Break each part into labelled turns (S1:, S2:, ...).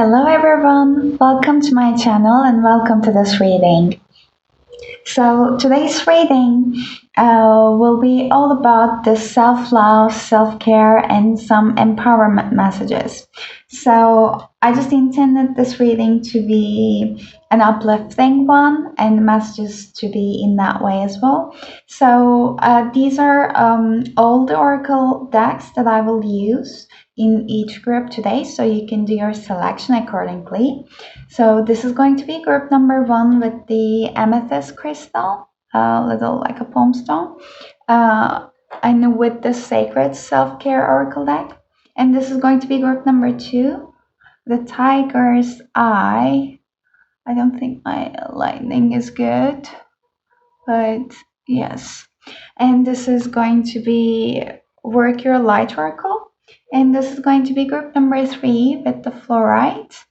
S1: Hello everyone, welcome to my channel and welcome to this reading. So today's reading will be all about the self-love, self-care and some empowerment messages. So I just intended this reading to be an uplifting one and the messages to be in that way as well. So these are all the oracle decks that I will use in each group today, so you can do your selection accordingly. So this is going to be group number 1 with the amethyst crystal, little like a palm stone, and with the sacred self-care oracle deck. And this is going to be group number 2, the tiger's eye. I don't think my lightning is good, but yes. And this is going to be work your light oracle. And this is going to be group number 3 with the fluorite.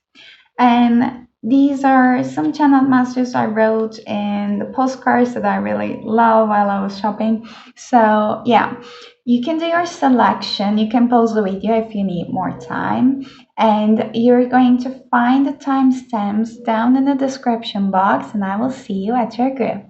S1: And these are some channeled messages I wrote in the postcards that I really love while I was shopping. So yeah, you can do your selection. You can pause the video if you need more time. And you're going to find the timestamps down in the description box, and I will see you at your group.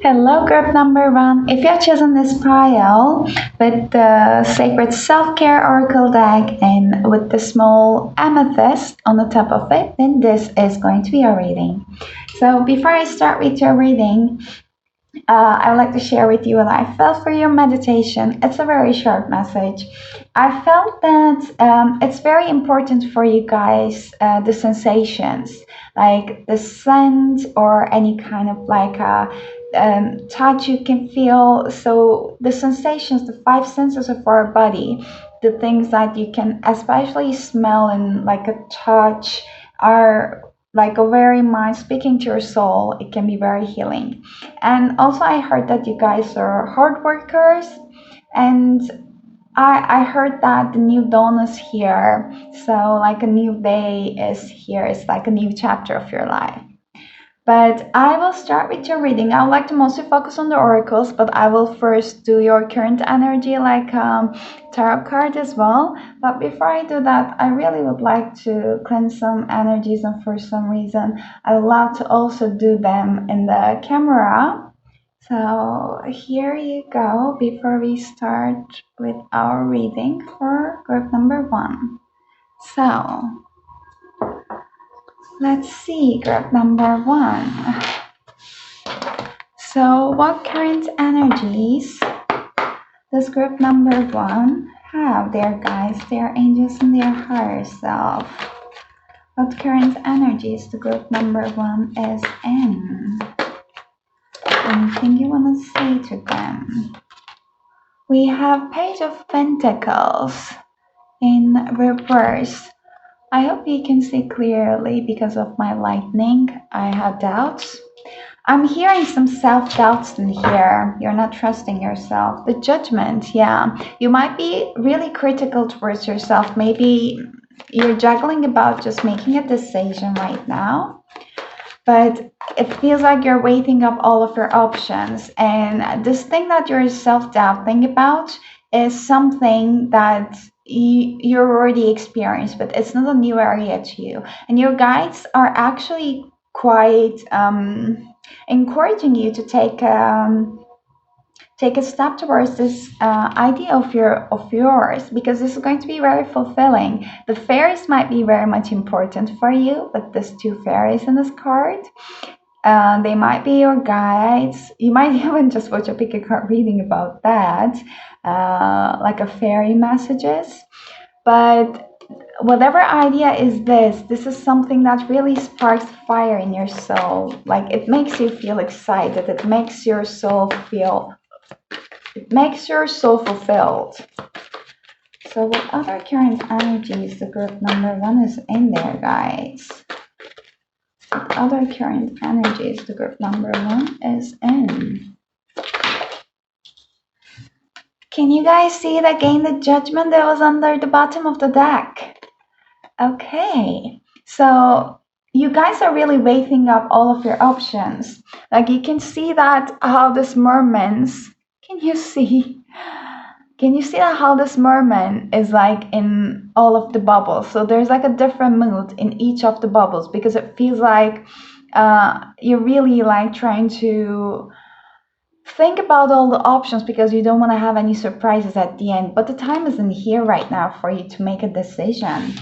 S1: Hello, group number 1. If you have chosen this pile with the Sacred Self-Care Oracle deck and with the small amethyst on the top of it, then this is going to be your reading. So before I start with your reading, I would like to share with you what I felt for your meditation. It's a very short message. I felt that it's very important for you guys, the sensations, like the scent or any kind of like touch you can feel. So the sensations, the 5 senses of our body, the things that you can especially smell and like a touch are like a very mind speaking to your soul. It can be very healing. And also I heard that you guys are hard workers, and I heard that the new dawn is here. So like a new day is here. It's like a new chapter of your life. But I will start with your reading. I would like to mostly focus on the oracles, but I will first do your current energy like tarot card as well. But before I do that, I really would like to cleanse some energies, and for some reason I would love to also do them in the camera. So here you go before we start with our reading for group number 1. So let's see, group number 1. So what current energies does group number 1 have, their guides, their angels, and their higher self? What current energies the group number 1 is in? Anything you want to say to them? We have Page of Pentacles in reverse. I hope you can see clearly because of my lightning. I had doubts. I'm hearing some self-doubts in here. You're not trusting yourself. The Judgment, yeah. You might be really critical towards yourself. Maybe you're juggling about just making a decision right now. But it feels like you're weighing up all of your options. And this thing that you're self-doubting about is something that you're already experienced, but it's not a new area to you. And your guides are actually quite encouraging you to take a step towards this idea of yours, because this is going to be very fulfilling. The fairies might be very much important for you, but there's 2 fairies in this card. They might be your guides. You might even just watch a pick a card reading about that, like a fairy messages. But whatever idea is this is something that really sparks fire in your soul. Like it makes you feel excited. It makes your soul fulfilled. So what other current energies the group number 1 is in there, guys? What other current energies the group number 1 is in? Can you guys see it again, the Judgment that was under the bottom of the deck? Okay, so you guys are really weighing up all of your options. Like you can see that how this mermaids, can you see? Can you see how this merman is like in all of the bubbles? So there's like a different mood in each of the bubbles, because it feels like you're really like trying to think about all the options because you don't want to have any surprises at the end. But the time isn't here right now for you to make a decision.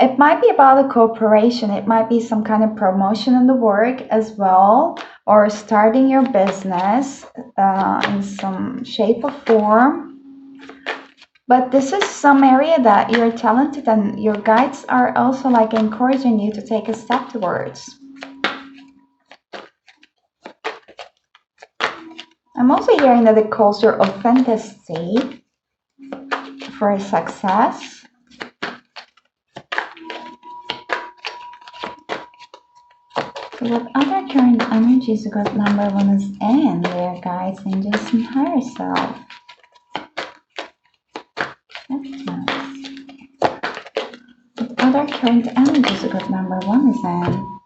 S1: It might be about a cooperation. It might be some kind of promotion in the work as well, or starting your business in some shape or form. But this is some area that you're talented, and your guides are also like encouraging you to take a step towards. I'm also hearing that it calls your authenticity for success. So what other current energies group number 1 is in there, guys, angels and higher self? That's nice. What other current energies group number 1 is in?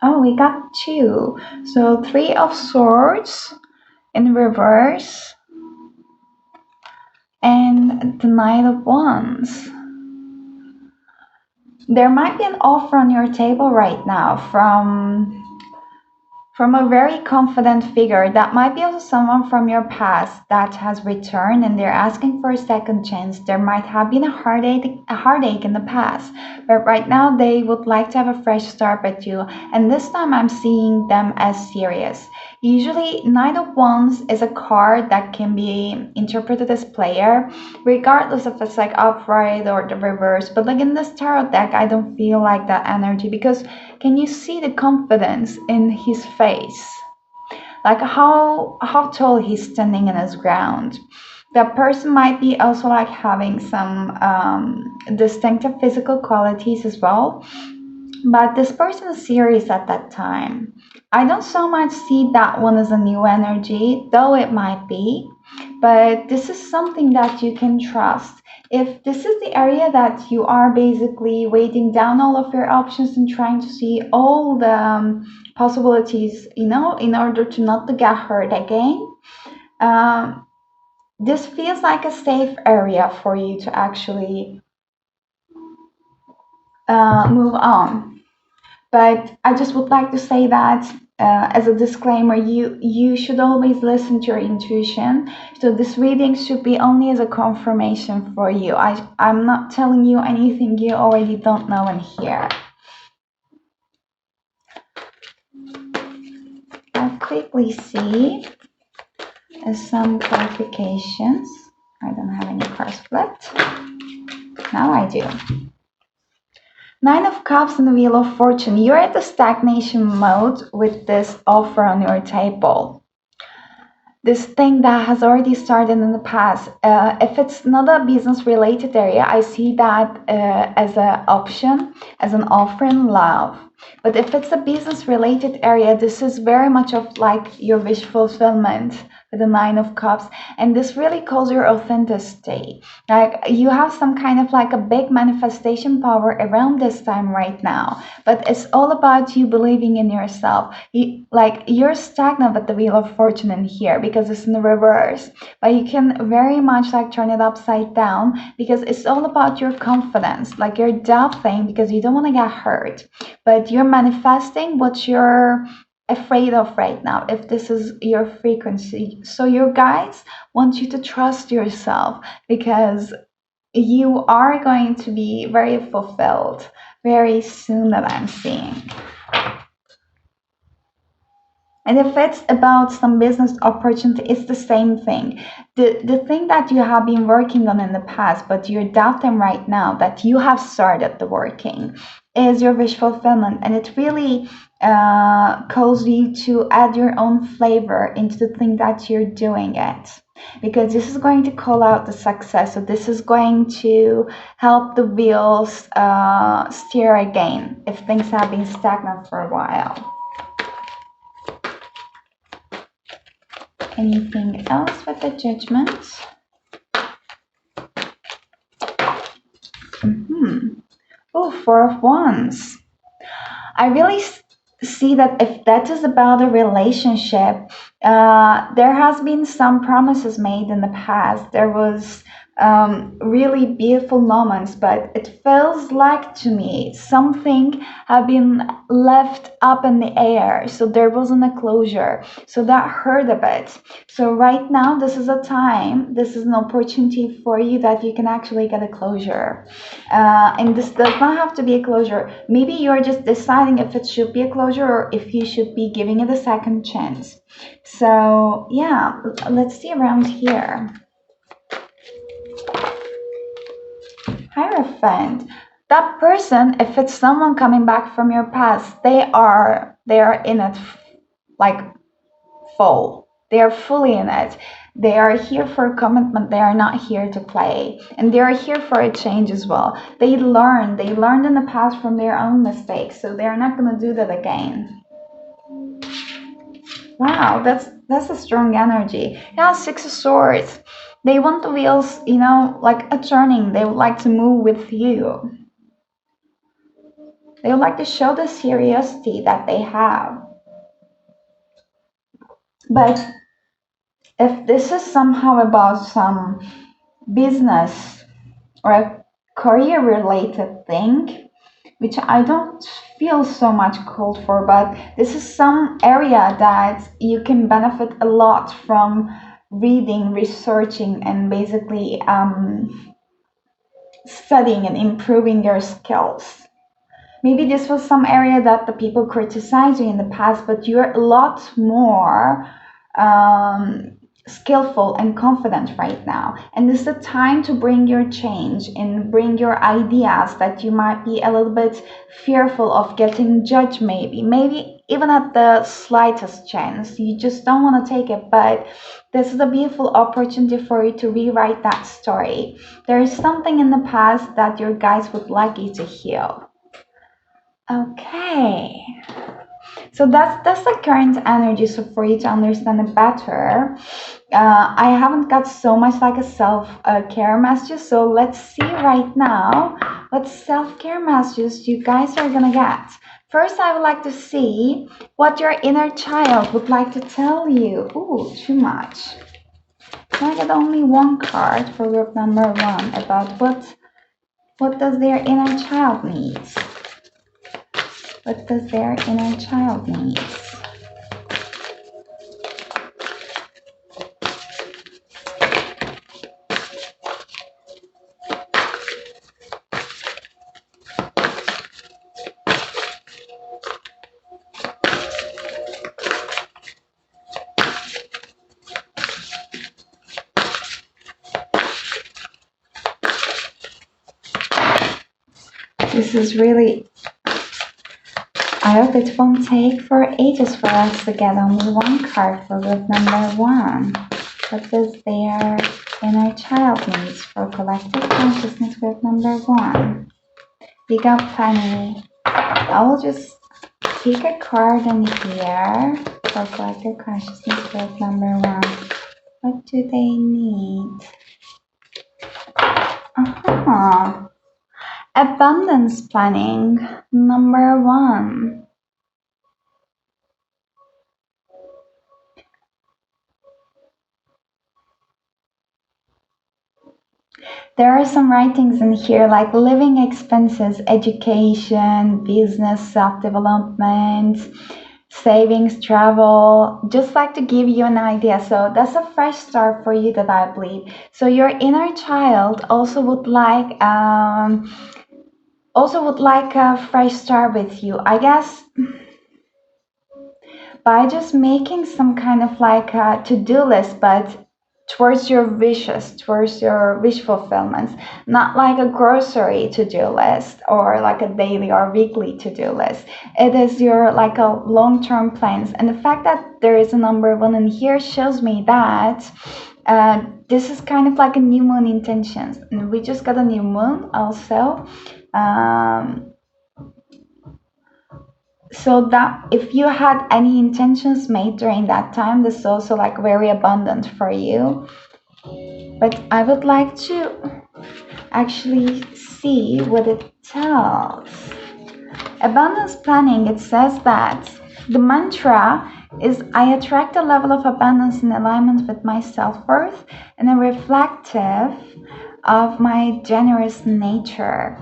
S1: Oh, we got 2. So 3 of Swords in reverse and the Knight of Wands. There might be an offer on your table right now from a very confident figure. That might be also someone from your past that has returned and they're asking for a second chance. There might have been a heartache in the past, but right now they would like to have a fresh start with you, and this time I'm seeing them as serious. Usually Knight of Wands is a card that can be interpreted as player, regardless if it's like upright or the reverse. But like in this tarot deck, I don't feel like that energy, because can you see the confidence in his face? Like how tall he's standing in his ground. That person might be also like having some distinctive physical qualities as well. But this person is serious at that time. I don't so much see that one as a new energy, though it might be. But this is something that you can trust. If this is the area that you are basically weighting down all of your options and trying to see all the possibilities, in order to not to get hurt again, this feels like a safe area for you to actually move on. But I just would like to say that as a disclaimer, you should always listen to your intuition. So this reading should be only as a confirmation for you. I'm not telling you anything you already don't know and hear. I'll quickly see some clarifications. I don't have any cards flipped. Now I do. 9 of Cups and the Wheel of Fortune. You're at the stagnation mode with this offer on your table. This thing that has already started in the past. If it's not a business related area, I see that as an option, as an offer in love. But if it's a business related area, this is very much of like your wish fulfillment with the 9 of Cups, and this really calls your authenticity. Like you have some kind of like a big manifestation power around this time right now, but it's all about you believing in yourself. You're stagnant with the Wheel of Fortune in here because it's in the reverse, but you can very much like turn it upside down, because it's all about your confidence. Like you're doubting because you don't want to get hurt, but you're manifesting what you're afraid of right now, if this is your frequency. So your guides want you to trust yourself, because you are going to be very fulfilled very soon, that I'm seeing. And if it's about some business opportunity, it's the same thing. The thing that you have been working on in the past, but you're doubting right now that you have started the working, is your wish fulfillment. And it really calls you to add your own flavor into the thing that you're doing it. Because this is going to call out the success. So this is going to help the wheels steer again if things have been stagnant for a while. Anything else with the Judgment? Oh, 4 of Wands. I really see that if that is about a relationship, There has been some promises made in the past. There was really beautiful moments, but it feels like to me something have been left up in the air, so there wasn't a closure, so that hurt a bit. So right now this is a time, this is an opportunity for you that you can actually get a closure, and this does not have to be a closure. Maybe you're just deciding if it should be a closure or if you should be giving it a second chance. So yeah, let's see around here. Hierophant. That person, if it's someone coming back from your past, they are in it like full. They are fully in it. They are here for a commitment. They are not here to play, and they are here for a change as well. They learned in the past from their own mistakes, so they are not going to do that again. Wow, that's a strong energy. Yeah, Six of Swords. They want the wheels, like a turning. They would like to move with you. They would like to show the seriously that they have. But if this is somehow about some business or a career related thing, which I don't feel so much called for, but this is some area that you can benefit a lot from reading, researching, and basically studying and improving your skills. Maybe this was some area that the people criticized you in the past, but you're a lot more skillful and confident right now. And this is the time to bring your change and bring your ideas that you might be a little bit fearful of getting judged, maybe even at the slightest chance. You just don't want to take it, but this is a beautiful opportunity for you to rewrite that story. There is something in the past that your guides would like you to heal. Okay, so that's the current energy. So for you to understand it better, I haven't got so much like a self-care message. So let's see right now what self-care messages you guys are gonna get. First, I would like to see what your inner child would like to tell you. Ooh, too much. Can I get only one card for group number 1 about what does their inner child need? What does their inner child need? This is really, I hope it won't take for ages for us to get only one card for group number 1. What does their inner child needs for collective consciousness group number 1? We got plenty. I will just pick a card in here for collective consciousness group number 1. What do they need? Abundance planning number 1. There are some writings in here like living expenses, education, business, self-development, savings, travel, just like to give you an idea. So that's a fresh start for you that I believe. So your inner child also would like a fresh start with you, I guess, by just making some kind of like a to-do list, but towards your wishes, towards your wish fulfillments, not like a grocery to-do list or like a daily or weekly to-do list. It is your like a long-term plans. And the fact that there is a number 1 in here shows me that this is kind of like a new moon intentions. And we just got a new moon also. So that if you had any intentions made during that time, this is also like very abundant for you. But I would like to actually see what it tells. Abundance planning, it says that the mantra is I attract a level of abundance in alignment with my self-worth and a reflective of my generous nature.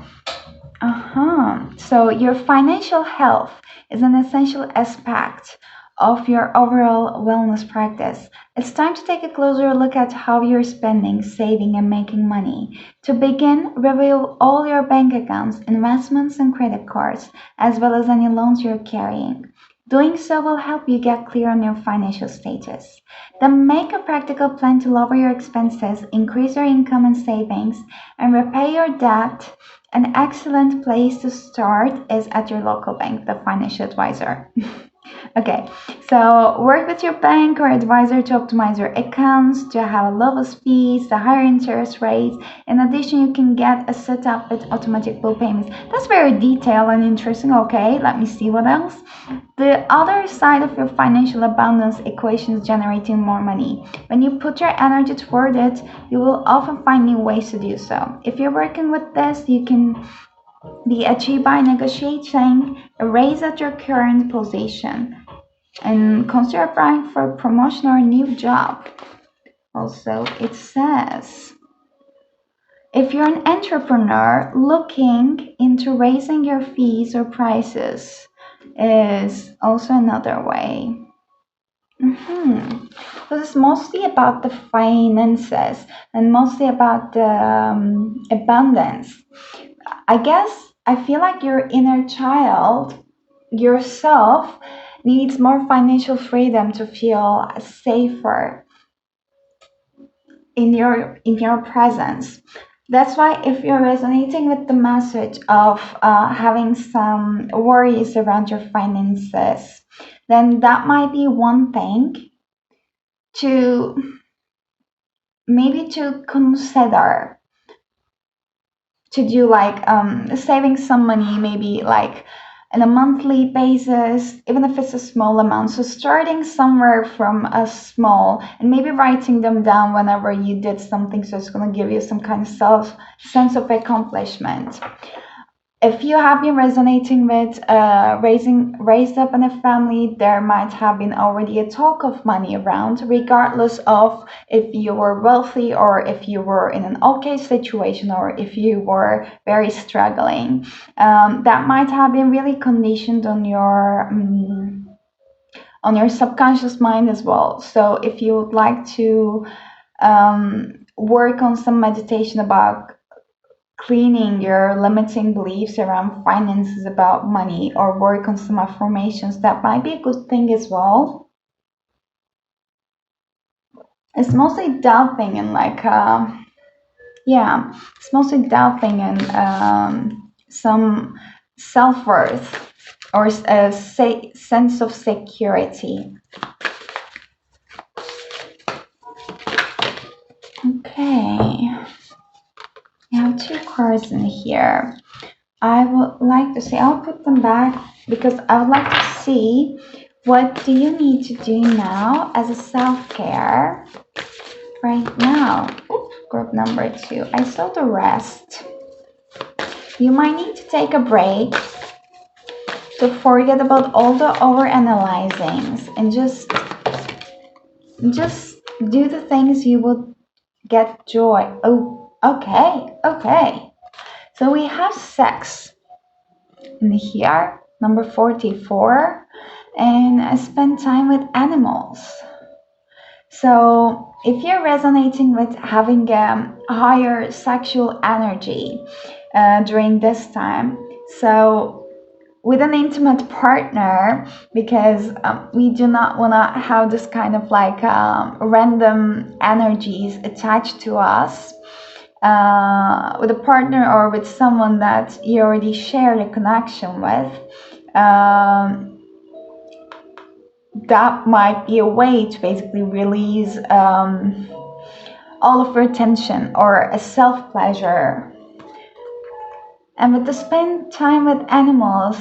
S1: So your financial health is an essential aspect of your overall wellness practice. It's time to take a closer look at how you're spending, saving, and making money. To begin, review all your bank accounts, investments, and credit cards, as well as any loans you're carrying. Doing so will help you get clear on your financial status. Then make a practical plan to lower your expenses, increase your income and savings, and repay your debt. An excellent place to start is at your local bank, the financial advisor. Okay, so work with your bank or advisor to optimize your accounts, to have lowest fees, the higher interest rates. In addition, you can get a setup with automatic bill payments. That's very detailed and interesting. Okay, let me see what else. The other side of your financial abundance equation is generating more money. When you put your energy toward it, you will often find new ways to do so. If you're working with this, you can be achieved by negotiating a raise at your current position and consider applying for a promotion or a new job. Also, it says if you're an entrepreneur looking into raising your fees or prices is also another way. So it's mostly about the finances and mostly about the abundance. I guess I feel like your inner child, yourself, needs more financial freedom to feel safer in your presence. That's why if you're resonating with the message of having some worries around your finances, then that might be one thing to maybe to consider to do, like saving some money, maybe like on a monthly basis, even if it's a small amount. So starting somewhere from a small and maybe writing them down whenever you did something, so it's going to give you some kind of sense of accomplishment. If you have been resonating with raised up in a family, there might have been already a talk of money around, regardless of if you were wealthy or if you were in an okay situation or if you were very struggling. That might have been really conditioned on your subconscious mind as well. So if you would like to work on some meditation about cleaning your limiting beliefs around finances, about money, or work on some affirmations, that might be a good thing as well. It's mostly doubting and it's mostly doubting and some self-worth or a sense of security. Okay. I have two cards in here. I would like to say, I'll put them back because I would like to see what do you need to do now as a self-care right now. Oops, group number 2. I saw the rest. You might need to take a break to forget about all the over-analyzings and just do the things you would get joy. Oh, okay. So we have sex in here, number 44, and spend time with animals. So if you're resonating with having a higher sexual energy during this time, so with an intimate partner, because we do not want to have this kind of like random energies attached to us, with a partner or with someone that you already shared a connection with, that might be a way to basically release all of your tension or a self-pleasure. And with the spend time with animals,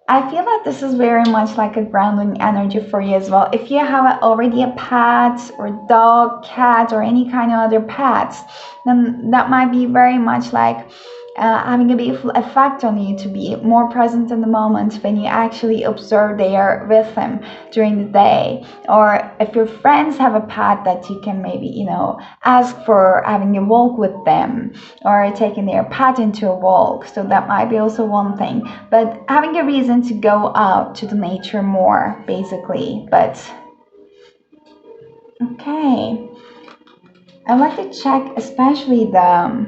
S1: I feel that this is very much like a grounding energy for you as well. If you have already a pet or dog, cat, or any kind of other pets, then that might be very much like having a beautiful effect on you to be more present in the moment when you actually observe their rhythm during the day. Or if your friends have a pet that you can maybe, ask for having a walk with them or taking their pet into a walk. So that might be also one thing. But having a reason to go out to the nature more, basically. But okay. I'd like to check especially the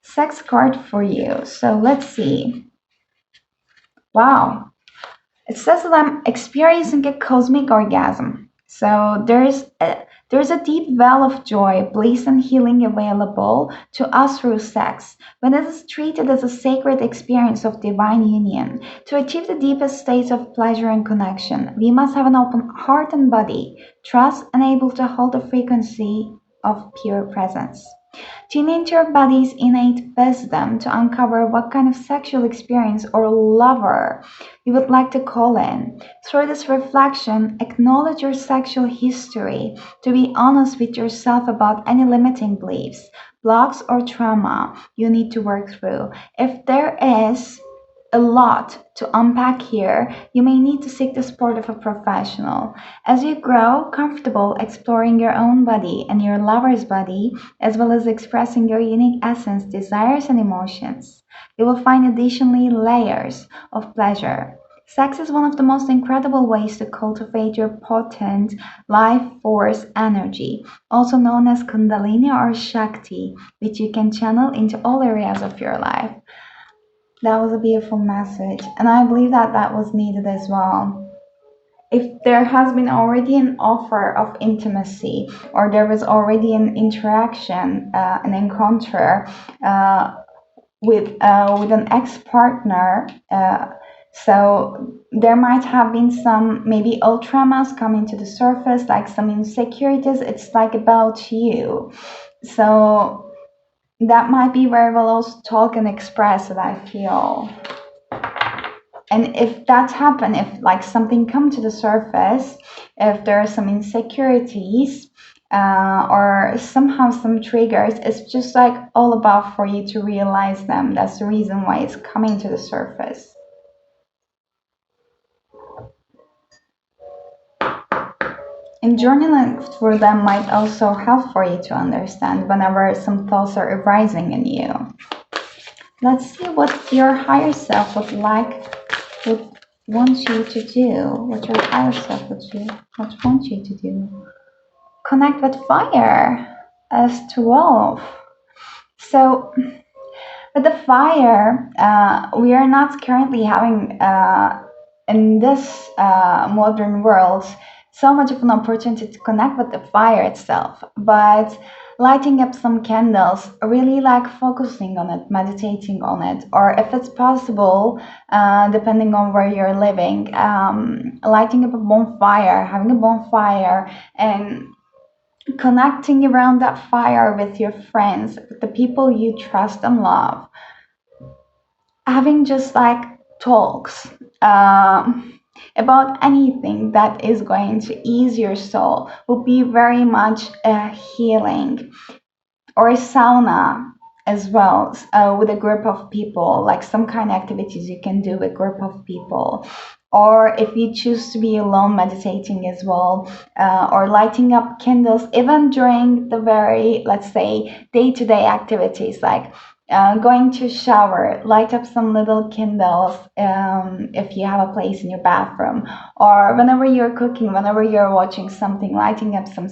S1: sex card for you. So let's see. Wow. It says that I'm experiencing a cosmic orgasm. So there's a deep well of joy, bliss, and healing available to us through sex. When it is treated as a sacred experience of divine union, to achieve the deepest states of pleasure and connection, we must have an open heart and body, trust, and able to hold the frequency of pure presence. Tune into your body's innate wisdom to uncover what kind of sexual experience or lover you would like to call in. Through this reflection, acknowledge your sexual history to be honest with yourself about any limiting beliefs, blocks, or trauma you need to work through. If there is a lot to unpack here, you may need to seek the support of a professional. As you grow comfortable exploring your own body and your lover's body, as well as expressing your unique essence, desires, and emotions, you will find additionally layers of pleasure. Sex is one of the most incredible ways to cultivate your potent life force energy, also known as Kundalini or Shakti, which you can channel into all areas of your life. That was a beautiful message, and I believe that that was needed as well. If there has been already an offer of intimacy, or there was already an interaction, an encounter with an ex-partner, so there might have been some maybe old traumas coming to the surface, like some insecurities. It's like about you. So that might be very well also talk and express that I feel. And if that's happened, if like something come to the surface, if there are some insecurities or somehow some triggers, it's just like all about for you to realize them. That's the reason why it's coming to the surface. And journaling through them might also help for you to understand whenever some thoughts are arising in you. Let's see what your higher self would want you to do. What your higher self would want you to do. Connect with fire as 12. So with the fire, we are not currently having in this modern world so much of an opportunity to connect with the fire itself, but lighting up some candles, really like focusing on it, meditating on it, or if it's possible, depending on where you're living, lighting up a bonfire, having a bonfire, and connecting around that fire with your friends, with the people you trust and love, having just like talks about anything that is going to ease your soul will be very much a healing. Or a sauna as well, with a group of people, like some kind of activities you can do with a group of people. Or if you choose to be alone, meditating as well, or lighting up candles, even during the very, let's say, day-to-day activities, like going to shower, light up some little candles if you have a place in your bathroom, or whenever you're cooking, whenever you're watching something, lighting up some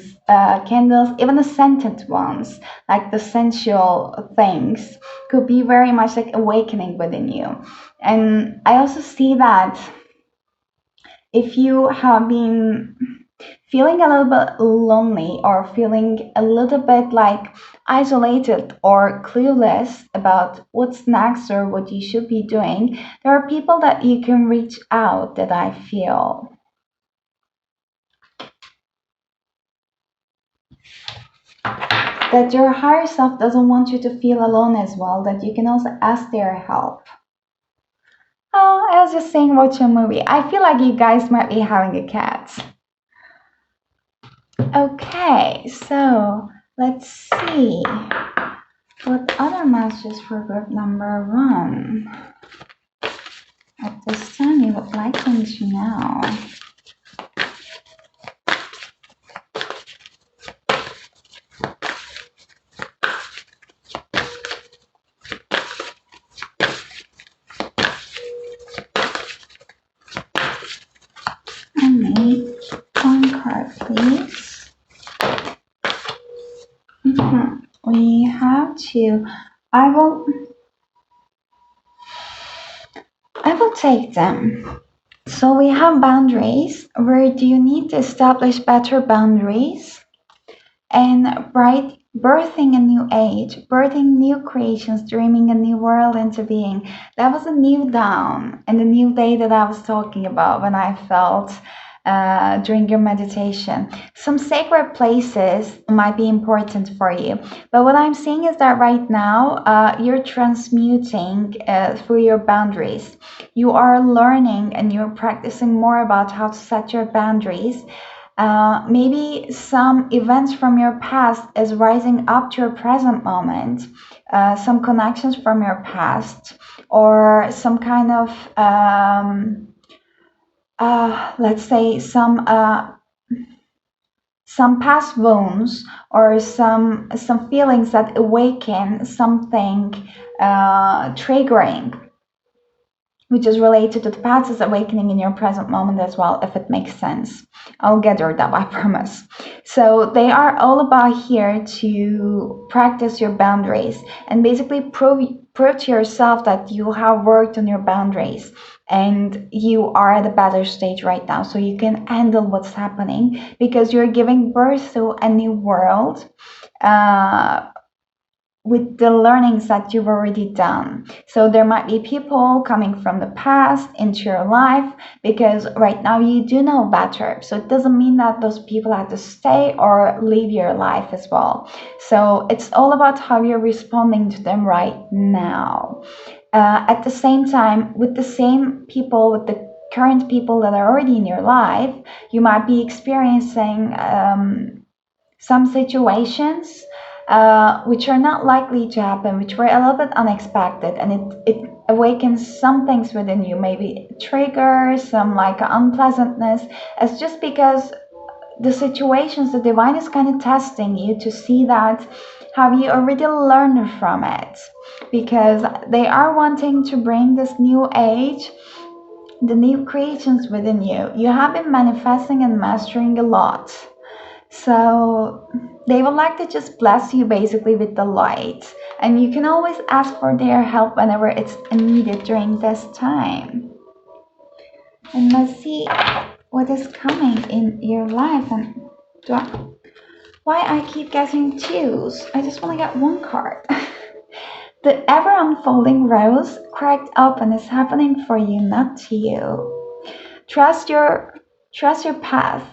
S1: candles, even the scented ones, like the sensual things, could be very much like awakening within you. And I also see that if you have been feeling a little bit lonely or feeling a little bit like isolated or clueless about what's next or what you should be doing, there are people that you can reach out, that I feel. That your higher self doesn't want you to feel alone as well, that you can also ask their help. Oh, I was just saying watch a movie. I feel like you guys might be having a cat. Okay, so let's see. What other messages for group number 1? At this time, you would like them to know. And one card, please. We have to. I will take them. So we have boundaries. Where do you need to establish better boundaries? And birthing a new age, birthing new creations, dreaming a new world into being. That was a new dawn and a new day that I was talking about when I felt during your meditation. Some sacred places might be important for you, but what I'm seeing is that right now you're transmuting through your boundaries. You are learning and you're practicing more about how to set your boundaries. Maybe some events from your past is rising up to your present moment, some connections from your past, or some kind of let's say some past wounds, or some feelings that awaken something triggering, which is related to the past, is awakening in your present moment as well, if it makes sense. I'll get there, that I promise. So they are all about here to practice your boundaries and basically prove to yourself that you have worked on your boundaries and you are at a better stage right now, so you can handle what's happening because you're giving birth to a new world. With the learnings that you've already done. So there might be people coming from the past into your life because right now you do know better. So it doesn't mean that those people have to stay or leave your life as well. So it's all about how you're responding to them right now. At the same time, with the same people, with the current people that are already in your life, you might be experiencing some situations which are not likely to happen, which were a little bit unexpected, and it awakens some things within you, maybe triggers some like unpleasantness. It's just because the situations, the divine is kind of testing you to see that have you already learned from it, because they are wanting to bring this new age, the new creations within you. You have been manifesting and mastering a lot. So they would like to just bless you basically with the light. And you can always ask for their help whenever it's needed during this time. And let's see what is coming in your life. And why I keep getting twos? I just want to get one card. The ever unfolding rose cracked open is happening for you, not to you. Trust your path.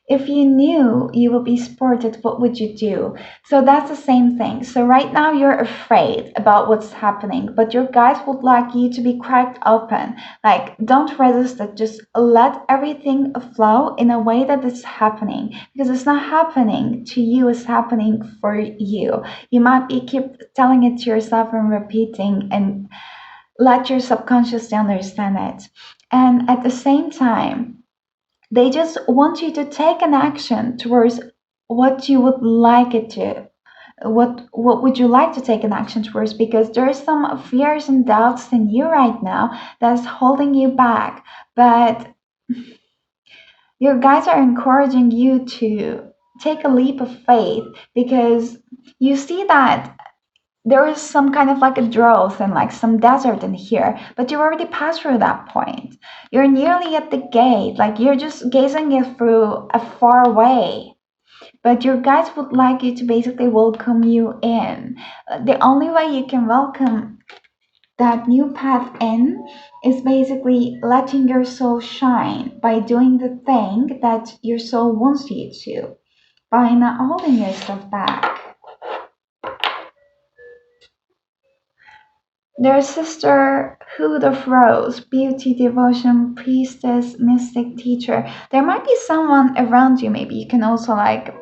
S1: If you knew you would be supported, what would you do? So that's the same thing. So right now you're afraid about what's happening, but your guides would like you to be cracked open. Like, don't resist it. Just let everything flow in a way that it's happening, because it's not happening to you, it's happening for you. You might be keep telling it to yourself and repeating, and let your subconscious understand it. And at the same time, they just want you to take an action towards what you would like it to. What would you like to take an action towards? Because there's some fears and doubts in you right now that's holding you back. But your guides are encouraging you to take a leap of faith, because you see that there is some kind of like a drought and like some desert in here, but you already passed through that point. You're nearly at the gate, like you're just gazing it through a far away. But your guides would like you to basically welcome you in. The only way you can welcome that new path in is basically letting your soul shine by doing the thing that your soul wants you to, by not holding yourself back. Their sisterhood of rose, beauty, devotion, priestess, mystic, teacher. There might be someone around you. Maybe you can also like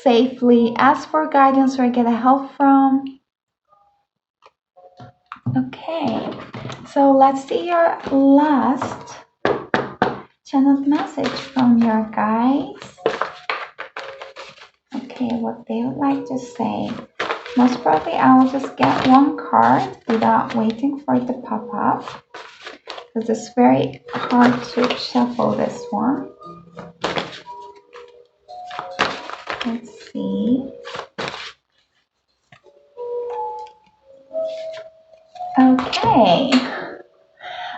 S1: safely ask for guidance or get help from. Okay, so let's see your last channeled message from your guides. Okay, what they would like to say. Most probably I will just get one card without waiting for it to pop up, because it's very hard to shuffle this one. Let's see. Okay.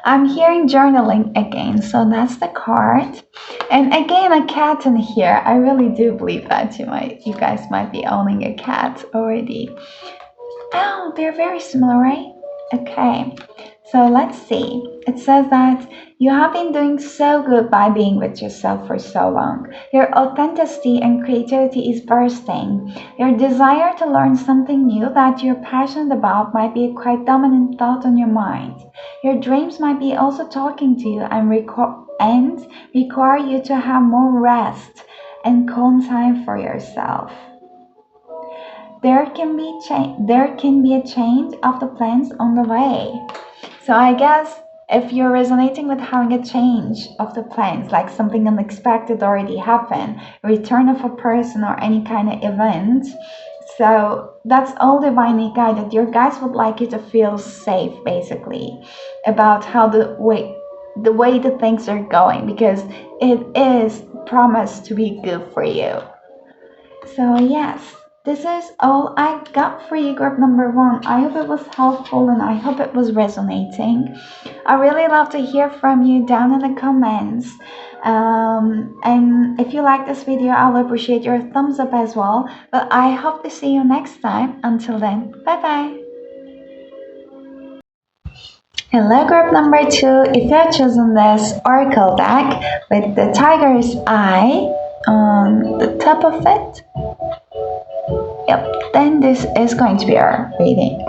S1: I'm hearing journaling again, so that's the card. And again, a cat in here. I really do believe that you guys might be owning a cat already. Oh, they're very similar, right? Okay, so let's see. It says that you have been doing so good by being with yourself for so long. Your authenticity and creativity is bursting. Your desire to learn something new that you're passionate about might be a quite dominant thought on your mind. Your dreams might be also talking to you and require you to have more rest and calm time for yourself. There can be a change of the plans on the way. So I guess if you're resonating with having a change of the plans, like something unexpected already happened, return of a person or any kind of event, so that's all divinely guided. Your guides would like you to feel safe, basically, about how the way the things are going, because it is promised to be good for you. So yes, this is all I got for you, group number one. I hope it was helpful and I hope it was resonating. I really love to hear from you down in the comments. And if you like this video, I'll appreciate your thumbs up as well. But I hope to see you next time. Until then, bye bye. Hello, group number two. If you have chosen this oracle deck with the tiger's eye on the top of it, yep, then this is going to be our reading.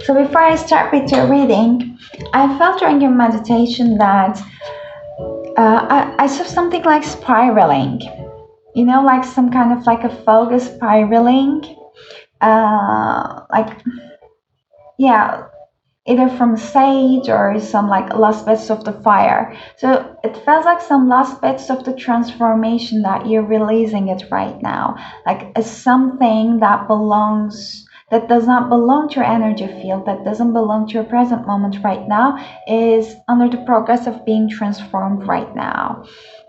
S1: So before I start with your reading, I felt during your meditation that I saw something like spiraling, you know, like some kind of like a focus spiraling, like, yeah, either from sage or some like last bits of the fire. So it feels like some last bits of the transformation that you're releasing it right now, like as something that does not belong to your energy field, that doesn't belong to your present moment right now, is under the progress of being transformed right now.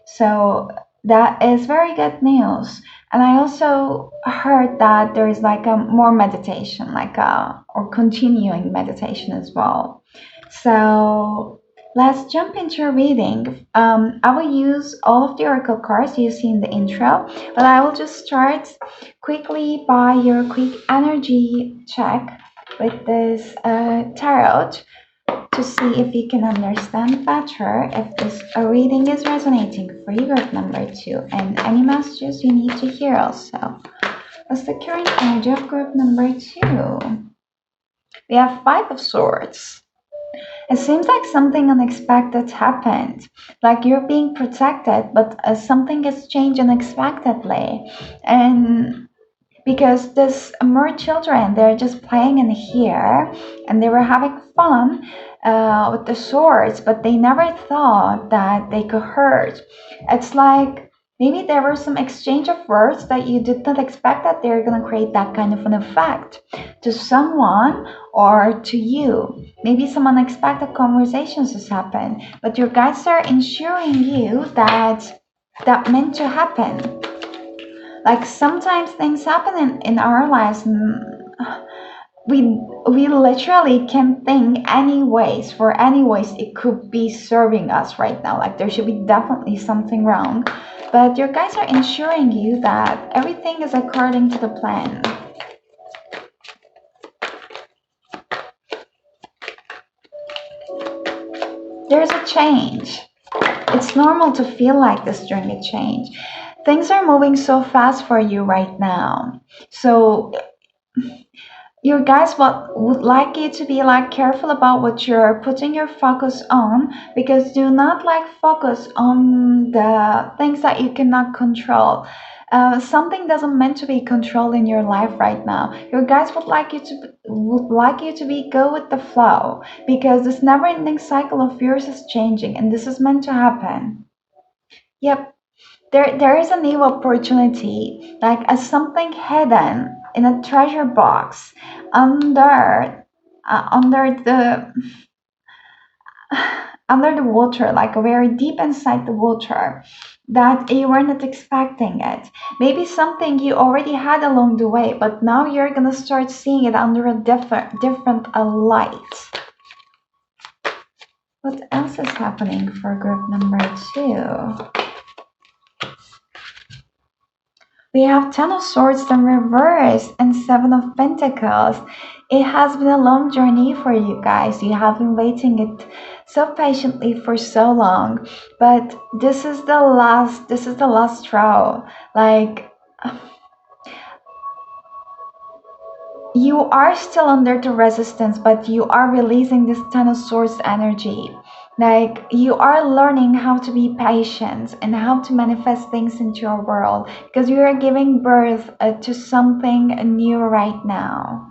S1: So that is very good news. And I also heard that there is like a more meditation, like or continuing meditation as well. So let's jump into a reading. I will use all of the oracle cards you see in the intro, but I will just start quickly by your quick energy check with this tarot, to see if you can understand better if this reading is resonating for you, group number two, and any messages you need to hear also. What's the current energy of group number two? We have Five of Swords. It seems like something unexpected happened, like you're being protected, but something has changed unexpectedly. And because this more children, they're just playing in here and they were having fun with the swords, but they never thought that they could hurt. It's like maybe there were some exchange of words that you did not expect that they're going to create that kind of an effect to someone or to you. Maybe some unexpected conversations has happened, but your guides are ensuring you that that meant to happen. Like sometimes things happen in our lives, and we literally can think any ways it could be serving us right now, like there should be definitely something wrong, but your guides are ensuring you that everything is according to the plan. There's a change. It's normal to feel like this during a change. Things are moving so fast for you right now. So your guys would like you to be like careful about what you're putting your focus on, because do not like focus on the things that you cannot control. Something doesn't meant to be controlled in your life right now. Your guys would like you to be go with the flow, because this never-ending cycle of yours is changing, and this is meant to happen. Yep, there is a new opportunity, like a something hidden in a treasure box under the under the water, like very deep inside the water, that you were not expecting it. Maybe something you already had along the way, but now you're gonna start seeing it under a different light. What else is happening for group number 2? We have Ten of Swords in reverse and Seven of Pentacles. It has been a long journey for you guys. You have been waiting it so patiently for so long, but this is the last straw. Like, you are still under the resistance, but you are releasing this Ten of Swords energy. Like, you are learning how to be patient and how to manifest things into your world, because you are giving birth to something new right now.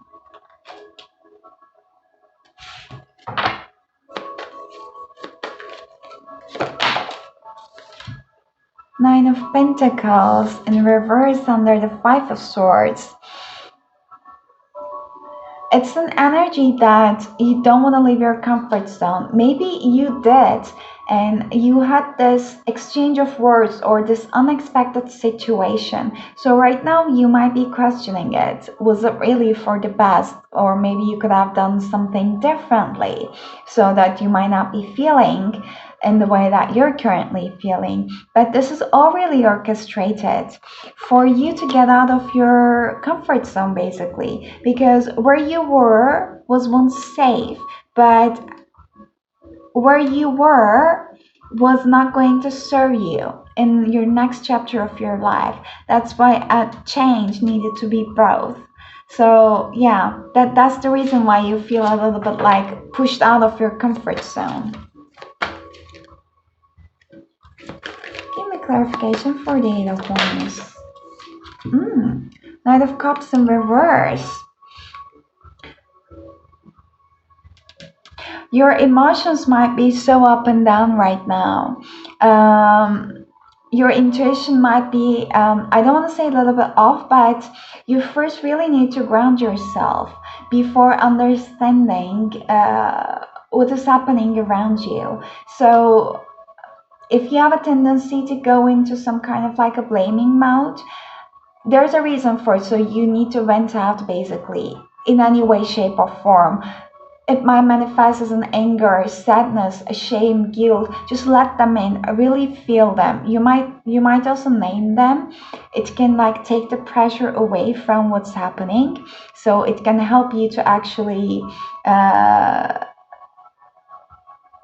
S1: Nine of Pentacles in reverse under the Five of Swords. It's an energy that you don't want to leave your comfort zone. Maybe you did, and you had this exchange of words or this unexpected situation. So right now you might be questioning it. Was it really for the best? Or maybe you could have done something differently so that you might not be feeling in the way that you're currently feeling. But this is all really orchestrated for you to get out of your comfort zone, basically, because where you were was once safe, but where you were was not going to serve you in your next chapter of your life. That's why a change needed to be brought. So yeah, that's the reason why you feel a little bit like pushed out of your comfort zone. Give me clarification for the Eight of Wands. Knight of Cups in reverse. Your emotions might be so up and down right now. Your intuition might be, I don't want to say a little bit off, but you first really need to ground yourself before understanding what is happening around you. So if you have a tendency to go into some kind of like a blaming mode, there's a reason for it. So you need to vent out, basically, in any way, shape, or form. It might manifest as an anger, sadness, a shame, guilt. Just let them in. Really feel them. You might also name them. It can like take the pressure away from what's happening. So it can help you to actually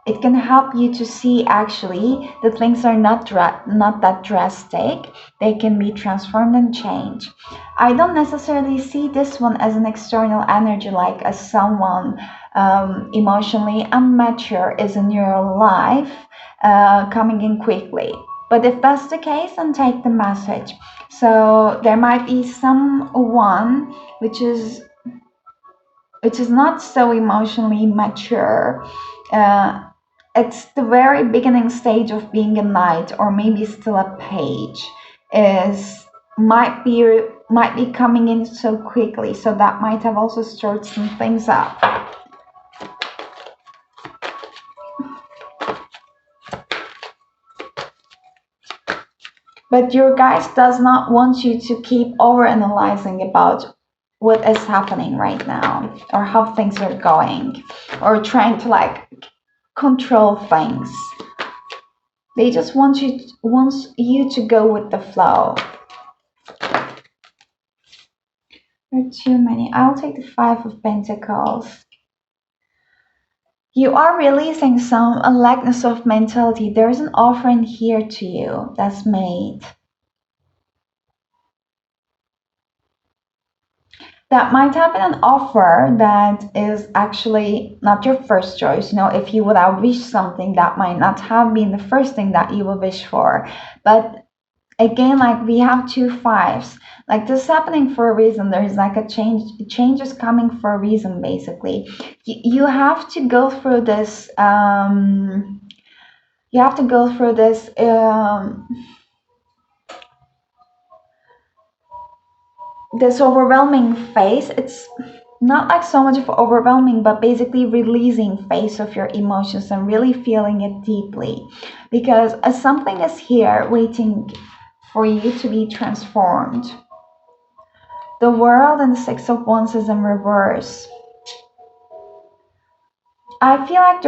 S1: it can help you to see actually that things are not that drastic. They can be transformed and changed. I don't necessarily see this one as an external energy, like as someone emotionally immature is in your life, coming in quickly. But if that's the case, then take the message. So there might be someone which is not so emotionally mature. It's the very beginning stage of being a knight, or maybe still a page, is might be coming in so quickly. So that might have also stirred some things up. But your guys does not want you to keep overanalyzing about what is happening right now, or how things are going, or trying to like control things. They just want you to go with the flow. There are too many. I'll take the Five of Pentacles. You are releasing some lackness of mentality. There's an offering here to you that's made. That might have been an offer that is actually not your first choice. If you would have wished something, that might not have been the first thing that you would wish for. But again, like we have two fives, like this is happening for a reason. There's like a change is coming for a reason. Basically, you have to go through this you have to go through this overwhelming phase. It's not like so much of overwhelming, but basically releasing phase of your emotions and really feeling it deeply, because something is here waiting for you to be transformed. The world and the Six of Wands is in reverse. I feel like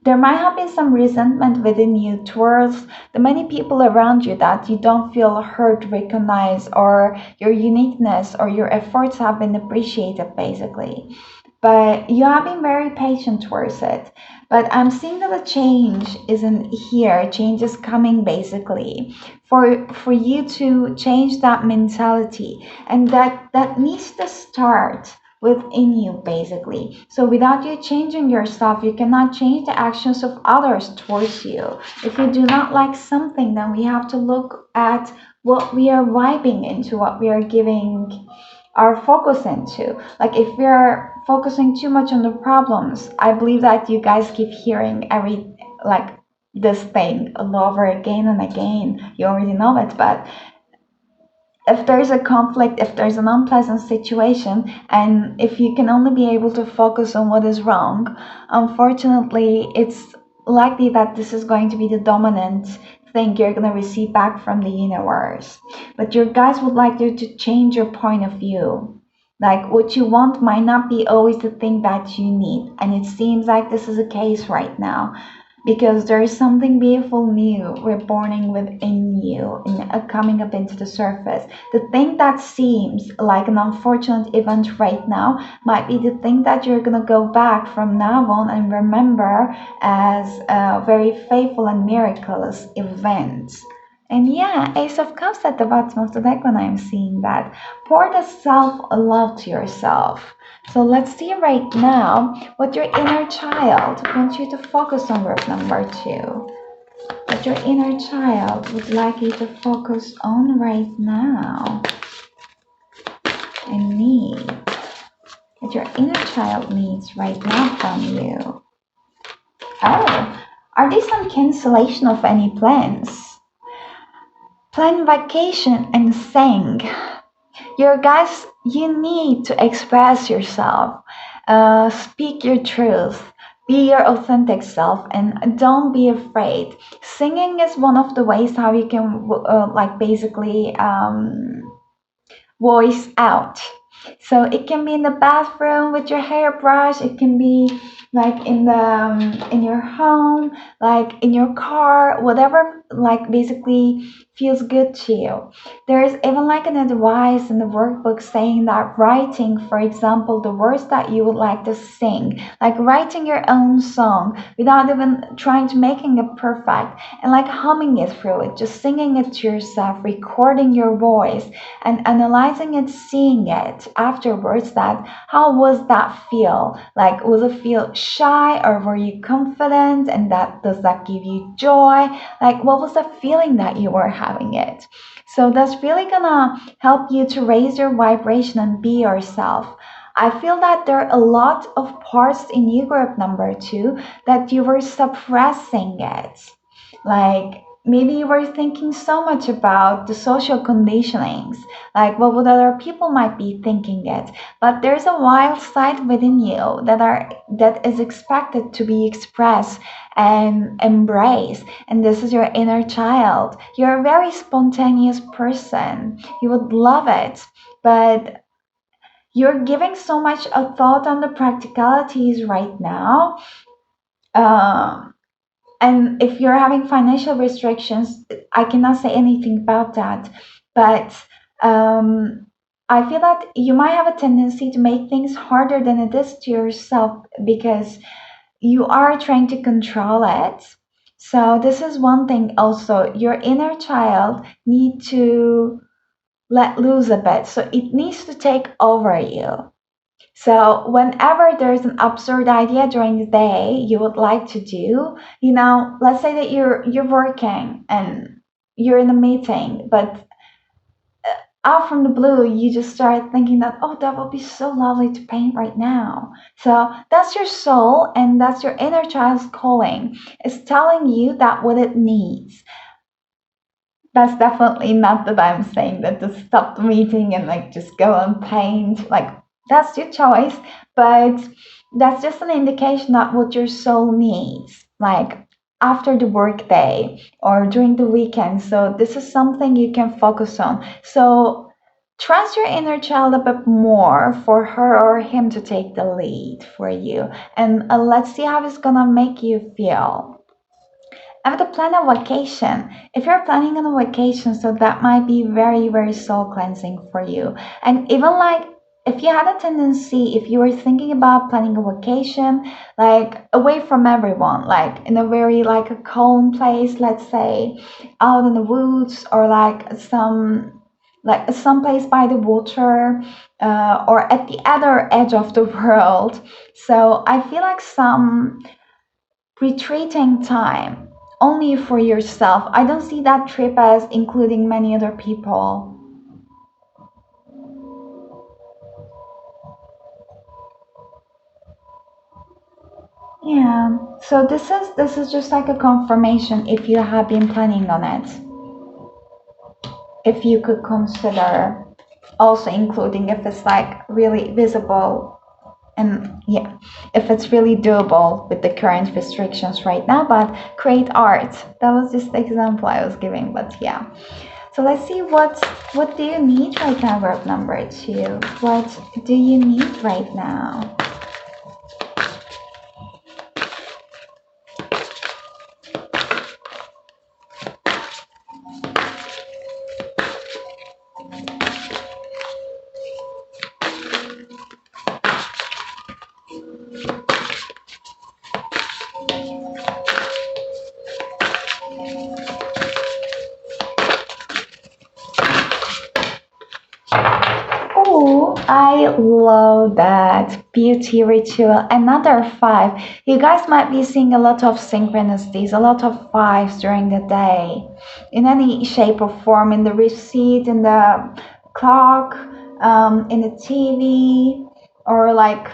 S1: there might have been some resentment within you towards the many people around you that you don't feel heard, recognized, or your uniqueness or your efforts have been appreciated, basically. But you have been very patient towards it. But I'm seeing that the change isn't here. Change is coming, basically, for you to change that mentality, and that needs to start within you, basically. So without you changing yourself, you cannot change the actions of others towards you. If you do not like something, then we have to look at what we are vibing into, what we are giving our focus into. Like if we are focusing too much on the problems, I believe that you guys keep hearing like this thing all over again and again. You already know it, but if there's a conflict, if there's an unpleasant situation, and if you can only be able to focus on what is wrong, unfortunately, it's likely that this is going to be the dominant thing you're going to receive back from the universe. But your guys would like you to change your point of view. Like what you want might not be always the thing that you need. And it seems like this is a case right now, because there is something beautiful new reborning within you and coming up into the surface. The thing that seems like an unfortunate event right now might be the thing that you're going to go back from now on and remember as a very faithful and miraculous event. And yeah, Ace of Cups at the bottom of the deck when I'm seeing that. Pour the self-love to yourself. So let's see right now what your inner child wants you to focus on, group number 2. What your inner child would like you to focus on right now and need. What your inner child needs right now from you. Oh, are these some cancellation of any plans? Plan vacation and sing. Your guys, you need to express yourself, speak your truth, be your authentic self, and don't be afraid. Singing is one of the ways how you can like basically voice out. So it can be in the bathroom with your hairbrush. It can be like in your home, like in your car, whatever like basically feels good to you. There is even like an advice in the workbook saying that writing, for example, the words that you would like to sing, like writing your own song without even trying to making it perfect, and like humming it through it, just singing it to yourself, recording your voice and analyzing it, seeing it afterwards, that how was that feel? Like was it feel shy or were you confident, and that does that give you joy? Like what was the feeling that you were having it? So that's really gonna help you to raise your vibration and be yourself. I feel that there are a lot of parts in you, group number 2, that you were suppressing it. Like maybe you were thinking so much about the social conditionings, like what would other people might be thinking it. But there's a wild side within you that is expected to be expressed and embraced. And this is your inner child. You're a very spontaneous person. You would love it. But you're giving so much a thought on the practicalities right now. Um, and if you're having financial restrictions, I cannot say anything about that. But um, I feel that you might have a tendency to make things harder than it is to yourself, because you are trying to control it. So this is one thing also. Your inner child need to let loose a bit. So it needs to take over you. So whenever there's an absurd idea during the day you would like to do, let's say that you're working and you're in a meeting, but out from the blue you just start thinking that, oh, that would be so lovely to paint right now. So that's your soul and that's your inner child's calling. It's telling you that what it needs. That's definitely not that I'm saying that to stop the meeting and like just go and paint. Like that's your choice, but that's just an indication that what your soul needs, like after the work day or during the weekend. So this is something you can focus on. So trust your inner child a bit more for her or him to take the lead for you, and let's see how it's gonna make you feel. I have to plan a vacation. If you're planning on a vacation, so that might be very, very soul cleansing for you. And even like if you had a tendency, if you were thinking about planning a vacation, like away from everyone, like in a very like a calm place, let's say out in the woods or like some place by the water, or at the other edge of the world. So I feel like some retreating time only for yourself. I don't see that trip as including many other people. Yeah. So this is just like a confirmation if you have been planning on it. If you could consider also including if it's like really visible, and yeah, if it's really doable with the current restrictions right now, but create art. That was just the example I was giving, but yeah. So let's see what do you need right now, group number 2? What do you need right now? Oh, I love that. Beauty ritual. Another 5. You guys might be seeing a lot of synchronicities, a lot of 5s during the day, in any shape or form, in the receipt, in the clock, in the TV, or like,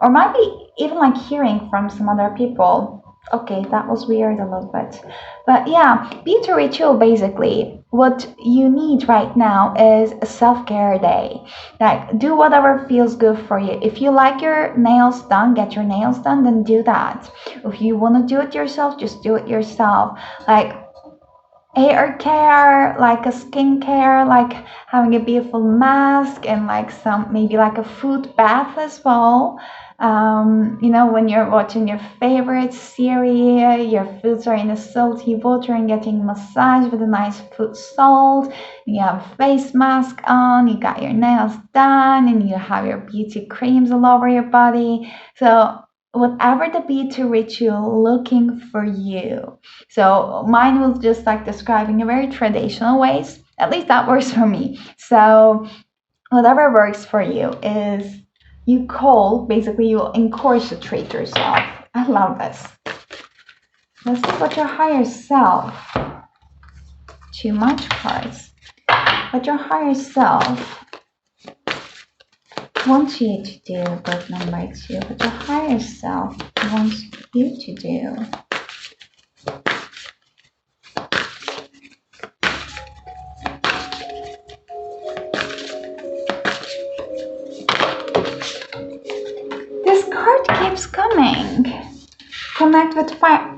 S1: or might be even like hearing from some other people. Okay, that was weird a little bit. But yeah, beauty ritual basically. What you need right now is a self care day. Like, do whatever feels good for you. If you like your nails done, get your nails done, then do that. If you want to do it yourself, just do it yourself. Like, hair care, like a skincare, like having a beautiful mask and like some maybe like a food bath as well. When you're watching your favorite series, your foods are in a salty water and getting massaged with a nice foot salt. You have a face mask on, you got your nails done, and you have your beauty creams all over your body. So whatever the beauty ritual looking for you. So mine was just like describing a very traditional ways. At least that works for me. So whatever works for you is you call, basically you encourage to treat yourself. I love this. Let's see what your higher self, too much cards, what your higher self wants you to do, group number 2, what your higher self wants you to do. This card keeps coming. Connect with fire.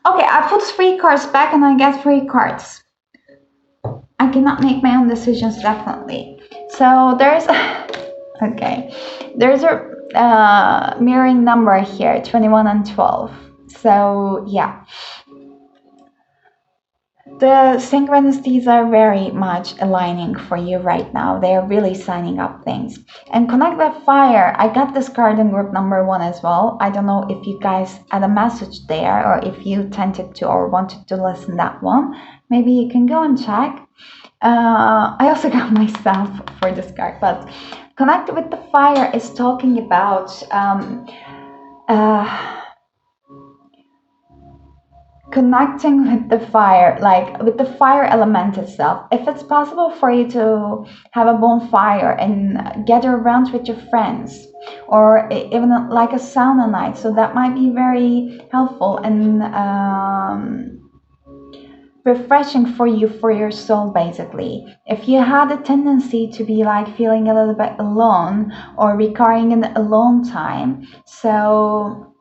S1: Okay, I put 3 cards back and I get 3 cards. I cannot make my own decisions, definitely. So there's okay, there's a mirroring number here, 21 and 12. So yeah, The synchronicities are very much aligning for you right now. They are really signing up things. And connect with fire. I got this card in group number 1 as well. I don't know if you guys had a message there or if you tended to or wanted to listen that one. Maybe you can go and check. I also got myself for this card, but connect with the fire is talking about connecting with the fire, like with the fire element itself. If it's possible for you to have a bonfire and gather around with your friends, or even like a sauna night, so that might be very helpful and refreshing for you, for your soul. Basically, if you had a tendency to be like feeling a little bit alone or requiring an alone time, so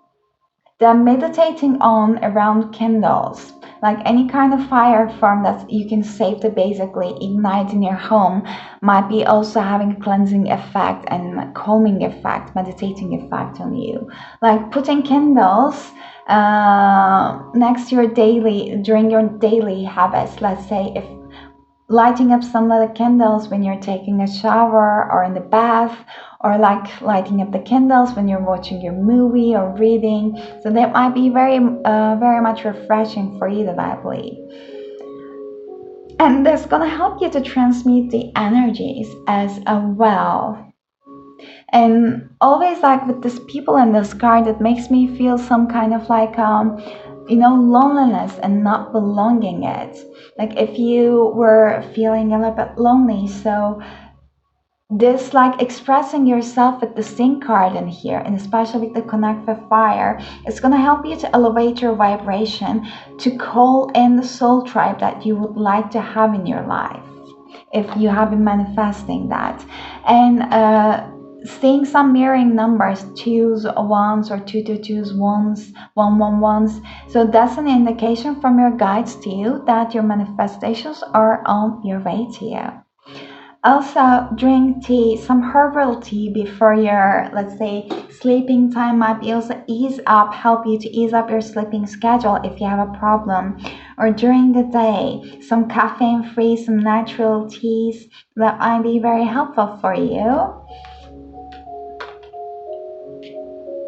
S1: then meditating on around candles, like any kind of fire form that you can save to basically ignite in your home, might be also having a cleansing effect and calming effect, meditating effect on you. Like putting candles next to your daily, during your daily habits. Let's say if lighting up some little candles when you're taking a shower or in the bath, or like lighting up the candles when you're watching your movie or reading. So that might be very much refreshing for you, that I believe. And that's gonna help you to transmute the energies as well. And always like with these people in this card, it makes me feel some kind of like loneliness and not belonging it. Like if you were feeling a little bit lonely, so this like expressing yourself with the sing card in here, and especially with the connect with fire, it's going to help you to elevate your vibration, to call in the soul tribe that you would like to have in your life if you have been manifesting that. And seeing some mirroring numbers, twos, ones, or two twos, ones, one ones. So that's an indication from your guides to you that your manifestations are on your way to you. Also, drink tea, some herbal tea before your, let's say, sleeping time might be also help you to ease up your sleeping schedule if you have a problem. Or during the day, some caffeine-free, some natural teas that might be very helpful for you.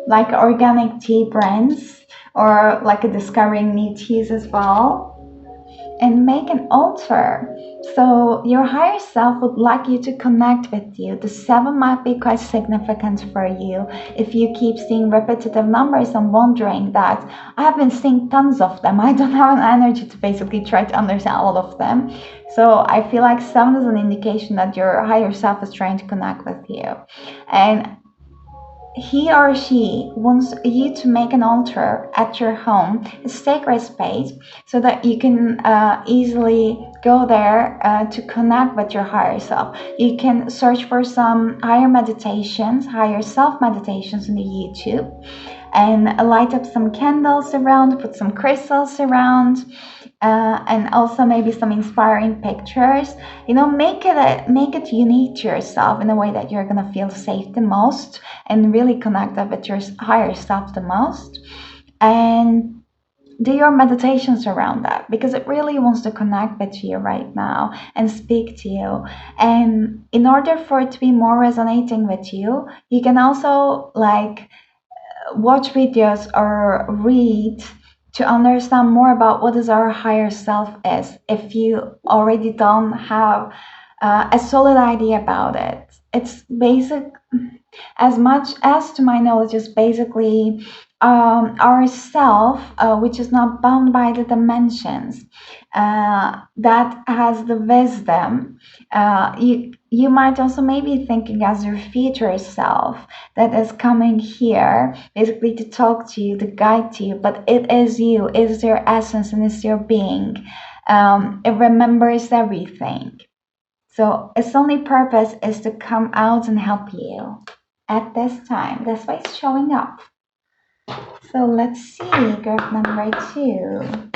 S1: Like organic tea brands, or like discovering new teas as well. And make an altar. So your higher self would like you to connect with you. The 7 might be quite significant for you if you keep seeing repetitive numbers and wondering that I have been seeing tons of them. I don't have an energy to basically try to understand all of them. So I feel like 7 is an indication that your higher self is trying to connect with you. And he or she wants you to make an altar at your home, a sacred space, so that you can easily go there to connect with your higher self. You can search for some higher meditations, higher self meditations on the YouTube, and light up some candles around, put some crystals around, and also maybe some inspiring pictures. Make it unique to yourself in a way that you're gonna feel safe the most and really connect up with your higher self the most. And do your meditations around that, because it really wants to connect with you right now and speak to you. And in order for it to be more resonating with you, you can also like watch videos or read to understand more about what is our higher self is, if you already don't have a solid idea about it. It's basic, as much as to my knowledge, is basically our self, which is not bound by the dimensions, that has the wisdom. You might also maybe thinking as your future self that is coming here basically to talk to you, to guide to you, but it is you, it is your essence, and it's your being. It remembers everything. So its only purpose is to come out and help you at this time. That's why it's showing up. So let's see, group number 2.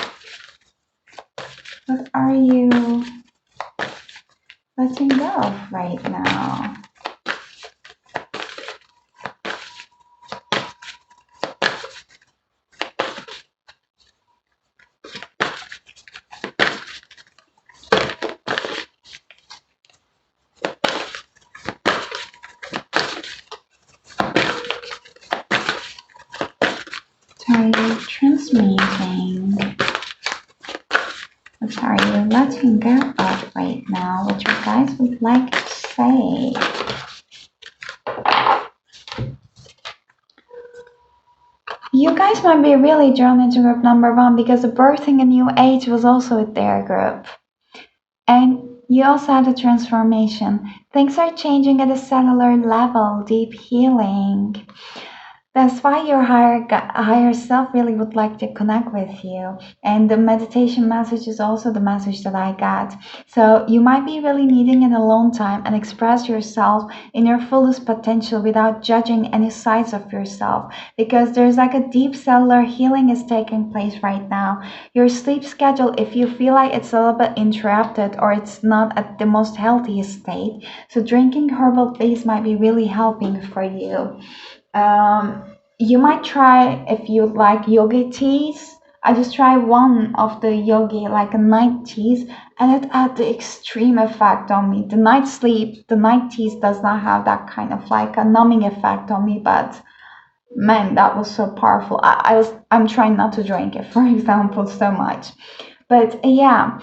S1: What are you letting go of right now? can get up right now, what you guys would like to say. You guys might be really drawn into group number 1 because the birthing a new age was also their group. And you also had a transformation. Things are changing at a cellular level, deep healing. That's why your higher self really would like to connect with you. And the meditation message is also the message that I got. So you might be really needing an alone time and express yourself in your fullest potential without judging any sides of yourself. Because there's like a deep cellular healing is taking place right now. Your sleep schedule, if you feel like it's a little bit interrupted or it's not at the most healthiest state, so drinking herbal teas might be really helping for you. You might try, if you like yogi teas, I just try one of the yogi like a night teas, and it had the extreme effect on me. The night teas does not have that kind of like a numbing effect on me, but man, that was so powerful. I'm trying not to drink it, for example, so much. But yeah,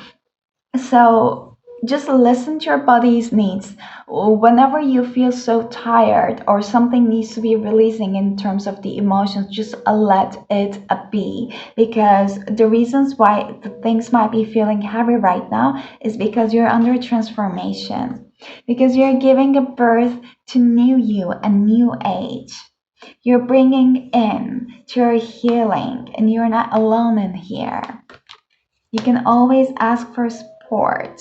S1: so just listen to your body's needs. Whenever you feel so tired or something needs to be releasing in terms of the emotions, just let it be. Because the reasons why the things might be feeling heavy right now is because you're under transformation. Because you're giving a birth to new you, a new age. You're bringing in to your healing, and you're not alone in here. You can always ask for support.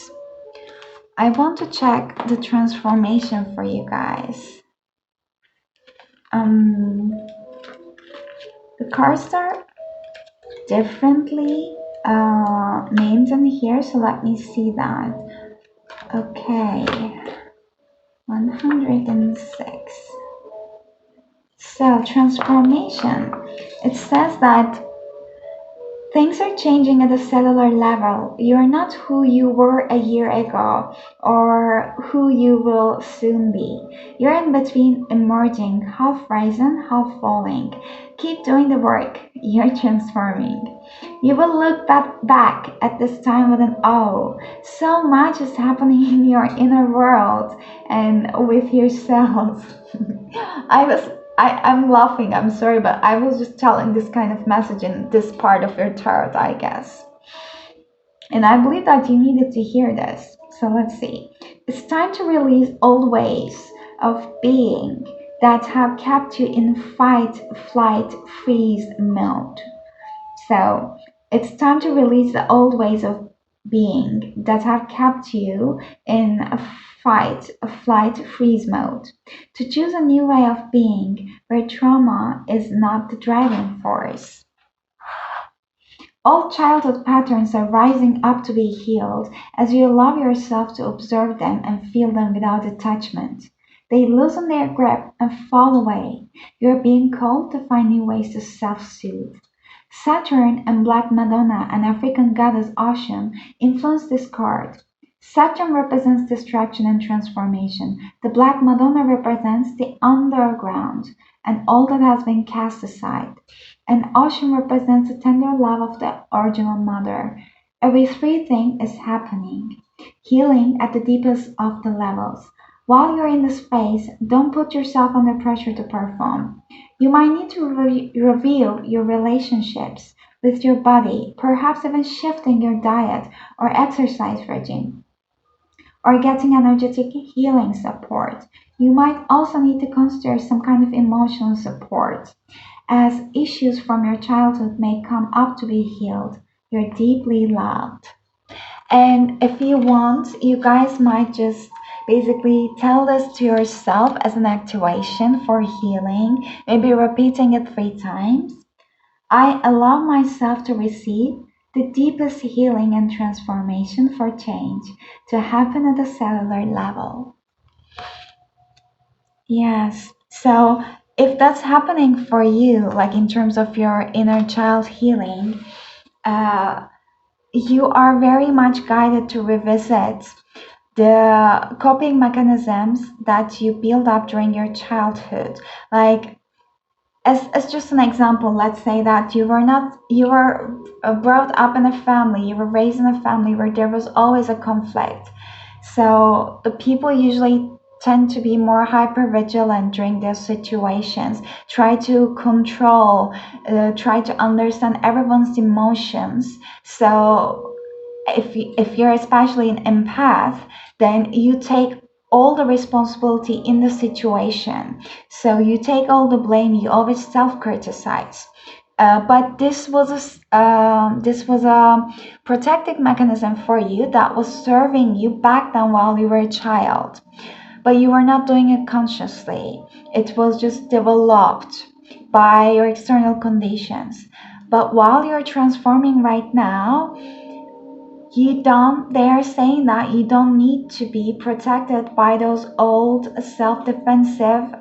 S1: I want to check the transformation for you guys. The cards are differently named in here, so let me see that. Okay, 106. So transformation. It says that things are changing at a cellular level. You're not who you were a year ago or who you will soon be. You're in between, emerging, half rising, half falling. Keep doing the work. You're transforming. You will look back at this time with an oh. So much is happening in your inner world and with yourself. I'm laughing, I'm sorry, but I was just telling this kind of message in this part of your tarot, I guess. And I believe that you needed to hear this. So let's see. It's time to release old ways of being that have kept you in fight, flight, freeze mode. So it's time to release the old ways of being that have kept you in a fight, a flight, freeze mode. To choose a new way of being where trauma is not the driving force. All childhood patterns are rising up to be healed as you allow yourself to observe them and feel them without attachment. They loosen their grip and fall away. You're being called to find new ways to self-soothe. Saturn and Black Madonna, an African goddess Oshun, influence this card. Saturn represents distraction and transformation. The Black Madonna represents the underground and all that has been cast aside. And Oshun represents the tender love of the original mother. Everything is happening. Healing at the deepest of the levels. While you're in the space, don't put yourself under pressure to perform. You might need to review your relationships with your body, perhaps even shifting your diet or exercise regime, or getting energetic healing support. You might also need to consider some kind of emotional support, as issues from your childhood may come up to be healed. You're deeply loved. And if you want, you guys might just basically tell this to yourself as an activation for healing, maybe repeating it 3 times. I allow myself to receive the deepest healing and transformation for change to happen at a cellular level. Yes, so if that's happening for you, like in terms of your inner child healing, you are very much guided to revisit the coping mechanisms that you build up during your childhood. Like as just an example, let's say that you were brought up in a family, you were raised in a family where there was always a conflict. So the people usually tend to be more hyper vigilant during those situations, try to control, try to understand everyone's emotions. So if you're especially an empath, then you take all the responsibility in the situation. So you take all the blame. You always self-criticize. But this was a protective mechanism for you that was serving you back then while you were a child. But you were not doing it consciously. It was just developed by your external conditions. But while you're transforming right now, they are saying that you don't need to be protected by those old self-defensive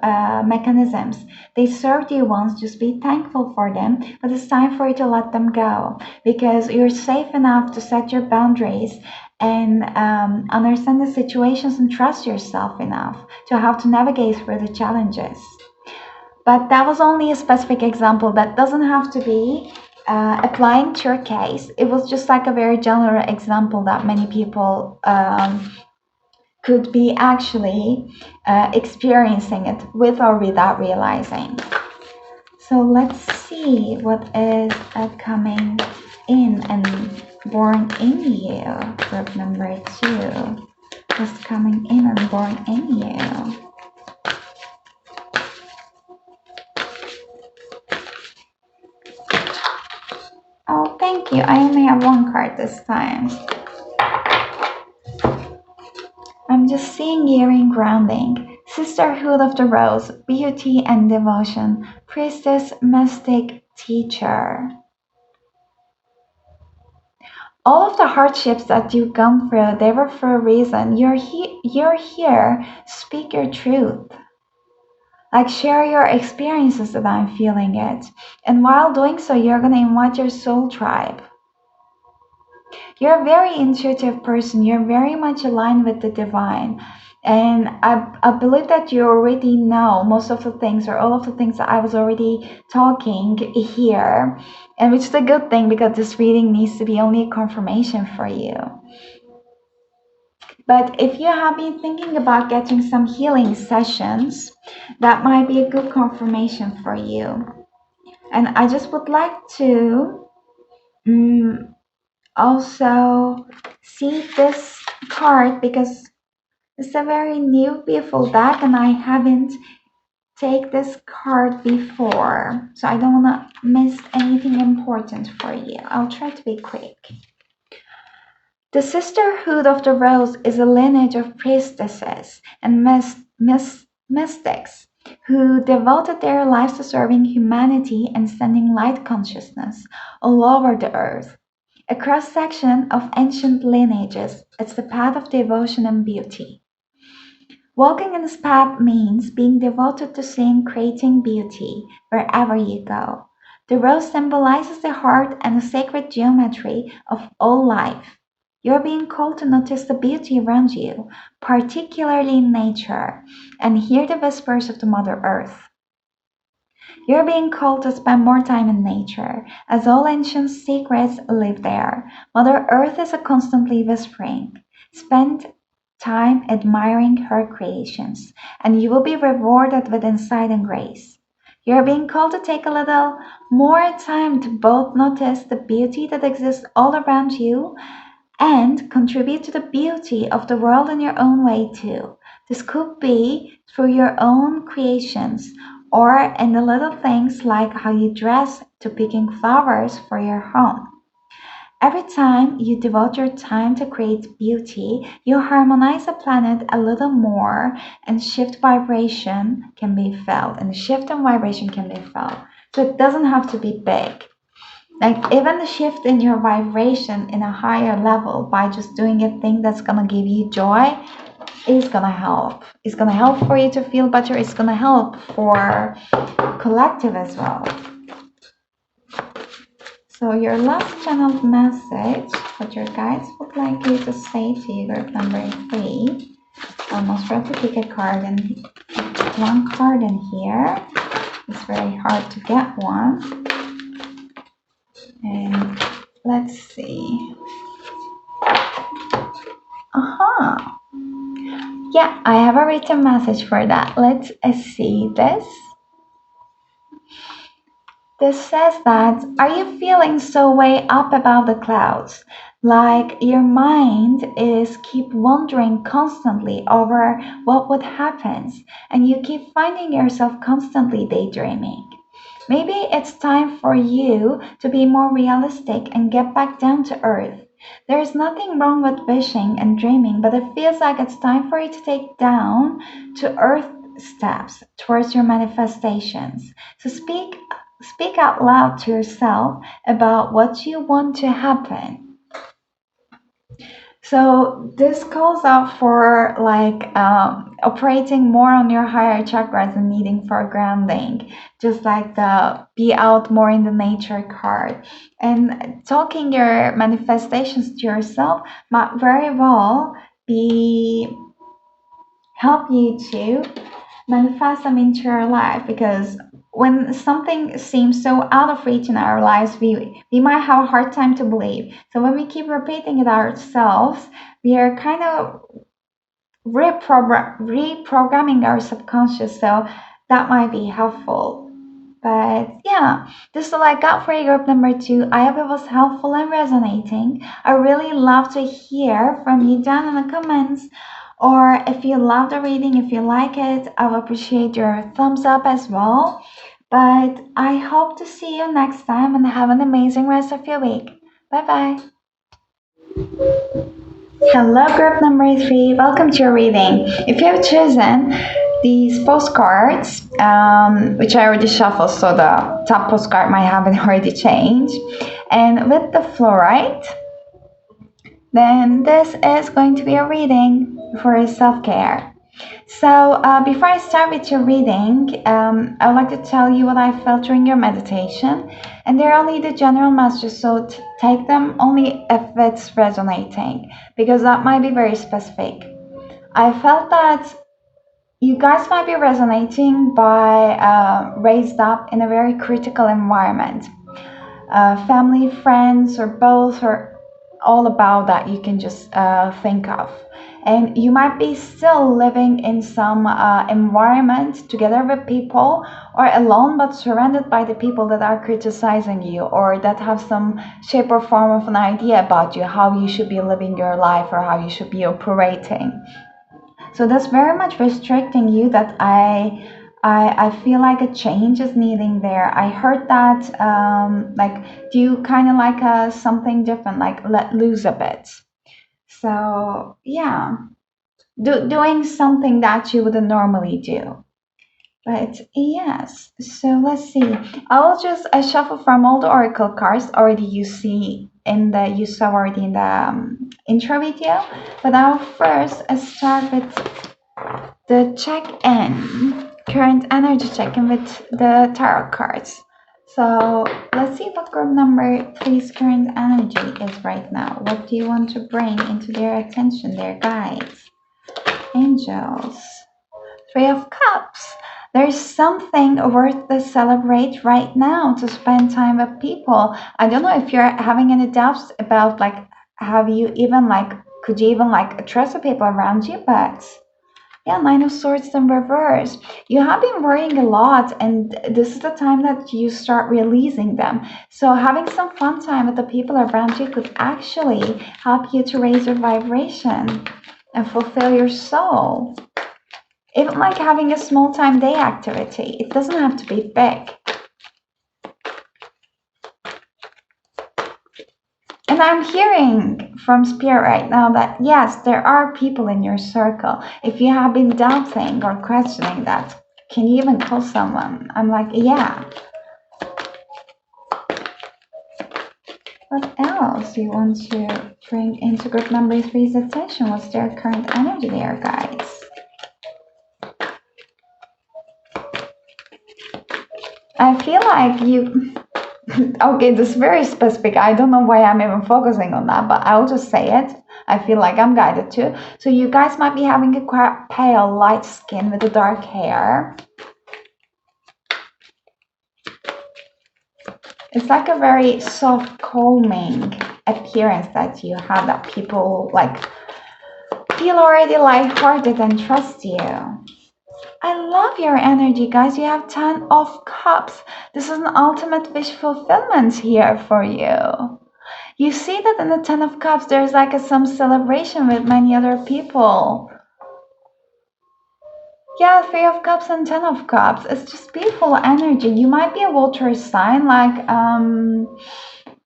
S1: mechanisms. They served you once, just be thankful for them, but it's time for you to let them go, because you're safe enough to set your boundaries and understand the situations and trust yourself enough to have to navigate through the challenges. But that was only a specific example. That doesn't have to be applying to your case. It was just like a very general example that many people could be actually experiencing it with or without realizing. So let's see what is coming in and born in you. Group number 2 is coming in and born in you. Oh, thank you. I only have one card this time. I'm just seeing gearing, grounding, sisterhood of the rose, beauty and devotion, priestess, mystic, teacher. All of the hardships that you've gone through, they were for a reason. You're here. Speak your truth. Like, share your experiences that I'm feeling it. And while doing so, you're going to invite your soul tribe. You're a very intuitive person. You're very much aligned with the divine. And I believe that you already know most of the things, or all of the things that I was already talking here. And which is a good thing, because this reading needs to be only a confirmation for you. But if you have been thinking about getting some healing sessions, that might be a good confirmation for you. And I just would like to also see this card, because it's a very new, beautiful deck, and I haven't take this card before. So I don't want to miss anything important for you. I'll try to be quick. The Sisterhood of the Rose is a lineage of priestesses and mystics who devoted their lives to serving humanity and sending light consciousness all over the earth. A cross-section of ancient lineages, it's the path of devotion and beauty. Walking in this path means being devoted to seeing, creating beauty wherever you go. The rose symbolizes the heart and the sacred geometry of all life. You're being called to notice the beauty around you, particularly in nature, and hear the whispers of the Mother Earth. You're being called to spend more time in nature, as all ancient secrets live there. Mother Earth is constantly whispering. Spend time admiring her creations, and you will be rewarded with insight and grace. You're being called to take a little more time to both notice the beauty that exists all around you and contribute to the beauty of the world in your own way too. This could be through your own creations, or in the little things like how you dress, to picking flowers for your home. Every time you devote your time to create beauty, you harmonize the planet a little more, and shift vibration can be felt. And the shift in vibration can be felt. So it doesn't have to be big. Like, even the shift in your vibration in a higher level by just doing a thing that's gonna give you joy is gonna help. It's gonna help for you to feel better. It's gonna help for collective as well. So your last channeled message, what your guides would like you to say to you, group number 3. Almost ready to pick a card, and one card in here. It's very hard to get one. And let's see. Yeah, I have a written message for that. Let's see this. This says that, are you feeling so way up above the clouds? Like your mind is keep wondering constantly over what would happen, and you keep finding yourself constantly daydreaming. Maybe it's time for you to be more realistic and get back down to earth. There is nothing wrong with wishing and dreaming, but it feels like it's time for you to take down to earth steps towards your manifestations. So speak out loud to yourself about what you want to happen. So this calls out for like operating more on your higher chakras and needing for grounding, just like the be out more in the nature card. And talking your manifestations to yourself might very well be help you to manifest them into your life, because when something seems so out of reach in our lives, we might have a hard time to believe. So when we keep repeating it ourselves, we are kind of reprogramming our subconscious. So that might be helpful. But yeah, this is all I got for you, group number 2. I hope it was helpful and resonating. I really love to hear from you down in the comments. Or if you love the reading, if you like it, I will appreciate your thumbs up as well. But I hope to see you next time and have an amazing rest of your week. Bye bye. Hello, group number 3. Welcome to your reading. If you have chosen these postcards, which I already shuffled, so the top postcard might have already changed, and with the fluorite, then this is going to be a reading for self-care. So before I start with your reading, I would like to tell you what I felt during your meditation. And they're only the general messages, so take them only if it's resonating, because that might be very specific. I felt that you guys might be resonating by raised up in a very critical environment. Family, friends, or both, or all about that you can just think of. And you might be still living in some environment together with people, or alone but surrounded by the people that are criticizing you, or that have some shape or form of an idea about you, how you should be living your life or how you should be operating. So that's very much restricting you, that I feel like a change is needing there. I heard that like, do you kind of like something different, like let loose a bit. So yeah, doing something that you wouldn't normally do. But yes, so let's see. I'll just shuffle from all the oracle cards already you saw already in the intro video. But I'll first start with the check-in, current energy check-in with the tarot cards. So let's see what group number 3's current energy is right now. What do you want to bring into their attention, their guides, angels? 3 of Cups. There's something worth to celebrate right now, to spend time with people. I don't know if you're having any doubts about like, could you even like trust the people around you, but yeah, 9 of Swords in reverse. You have been worrying a lot, and this is the time that you start releasing them. So having some fun time with the people around you could actually help you to raise your vibration and fulfill your soul. Even like having a small time day activity. It doesn't have to be big. And I'm hearing from Spirit right now that yes, there are people in your circle. If you have been doubting or questioning that, can you even call someone? I'm like, yeah. What else you want to bring into group number 3's attention? What's their current energy there, guys? I feel like you... Okay, this is very specific. I don't know why I'm even focusing on that, but I'll just say it. I feel like I'm guided to. So you guys might be having a quite pale, light skin with the dark hair. It's like a very soft, calming appearance that you have, that people like feel already lighthearted and trust you. I love your energy, guys. You have 10 of cups. This is an ultimate wish fulfillment here for you. You see that in the 10 of cups, there's like some celebration with many other people. Yeah, 3 of cups and 10 of cups. It's just beautiful energy. You might be a water sign like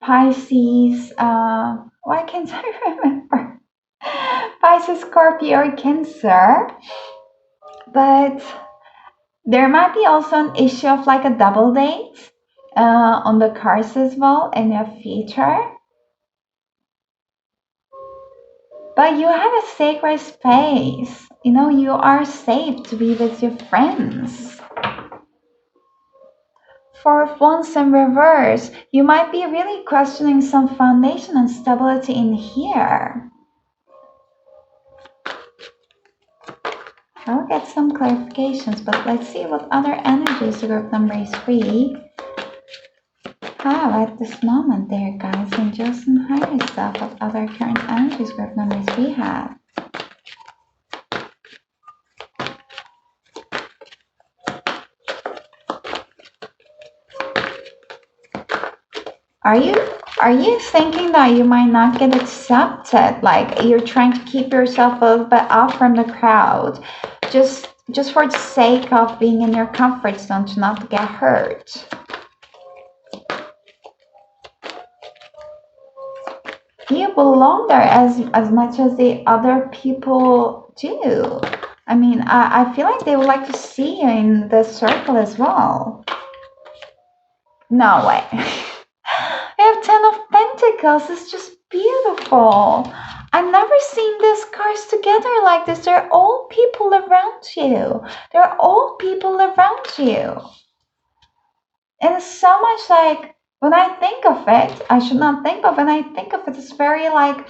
S1: Pisces. Why can't I remember? Pisces, Scorpio, or Cancer. But there might be also an issue of like a double date on the cards as well in your future. But you have a sacred space. You know, you are safe to be with your friends. 4 of Wands in reverse. You might be really questioning some foundation and stability in here. I'll get some clarifications, but let's see what other energies the group number 3 have at this moment there, guys. Angels and higher self of other current energies group number 3 have. Are you thinking that you might not get accepted? Like you're trying to keep yourself a little bit off from the crowd, just for the sake of being in your comfort zone to not get hurt. You belong there as much as the other people do. I mean, I feel like they would like to see you in the circle as well. No way. We have 10 of Pentacles. It's just beautiful. I've never seen these cards together like this. They're all people around you. They're all people around you. And it's so much like, when I think of it, I should not think, but when I think of it, it's very like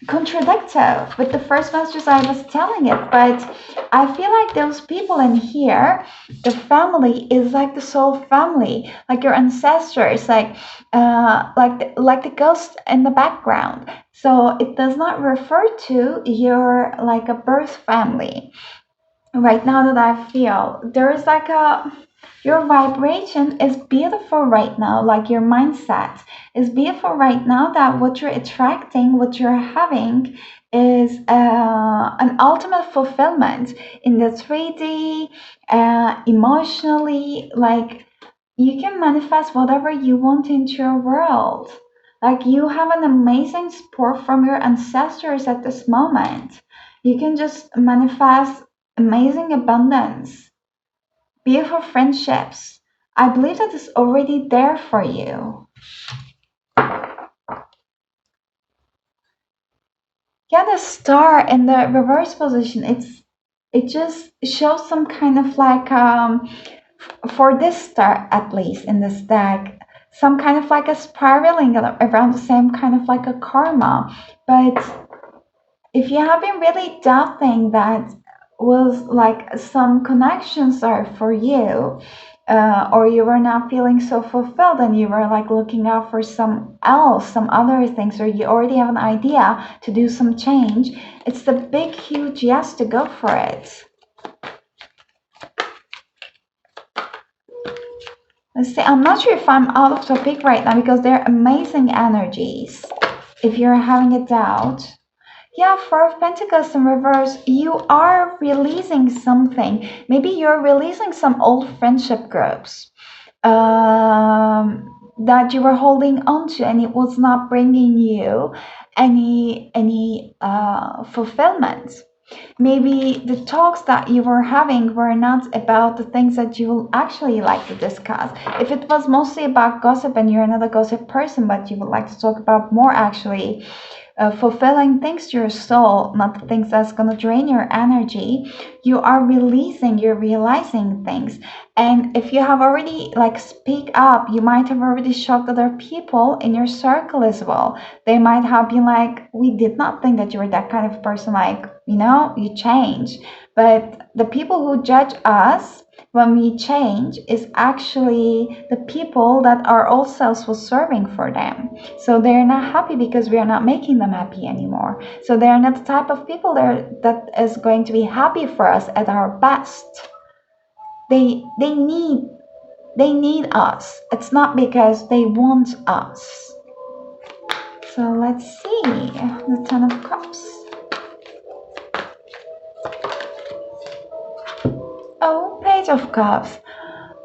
S1: contradictory with the first messages I was telling it. But I feel like those people in here, the family is like the soul family, like your ancestors, like the ghost in the background. So it does not refer to your like a birth family. Right now that I feel there is like your vibration is beautiful right now, like your mindset is beautiful right now, that what you're attracting, what you're having is an ultimate fulfillment in the 3D, emotionally, like you can manifest whatever you want into your world. Like you have an amazing support from your ancestors at this moment. You can just manifest amazing abundance. Beautiful friendships. I believe that is already there for you. Yeah, the star in the reverse position, it just shows some kind of like for this star at least in this deck, some kind of like a spiraling around the same kind of like a karma. But if you have been really doubting that was like some connections are for you, or you were not feeling so fulfilled and you were like looking out for some other things, or you already have an idea to do some change, it's the big huge yes to go for it. Let's see, I'm not sure if I'm out of topic right now because they're amazing energies. If you're having a doubt, yeah, 4 of Pentacles in reverse, you are releasing something. Maybe you're releasing some old friendship groups that you were holding on to, and it was not bringing you any fulfillment. Maybe the talks that you were having were not about the things that you actually like to discuss. If it was mostly about gossip and you're not a gossip person, but you would like to talk about more actually fulfilling things to your soul, not the things that's going to drain your energy, you are releasing, you're realizing things. And if you have already like speak up, you might have already shocked other people in your circle as well. They might have been like, we did not think that you were that kind of person, like, you change. But the people who judge us when we change is actually the people that our old selves was serving for them. So they're not happy because we are not making them happy anymore. So they're not the type of people that is going to be happy for us at our best. They need us. It's not because they want us. So let's see the Ten of Cups. Oh, Page of Cups.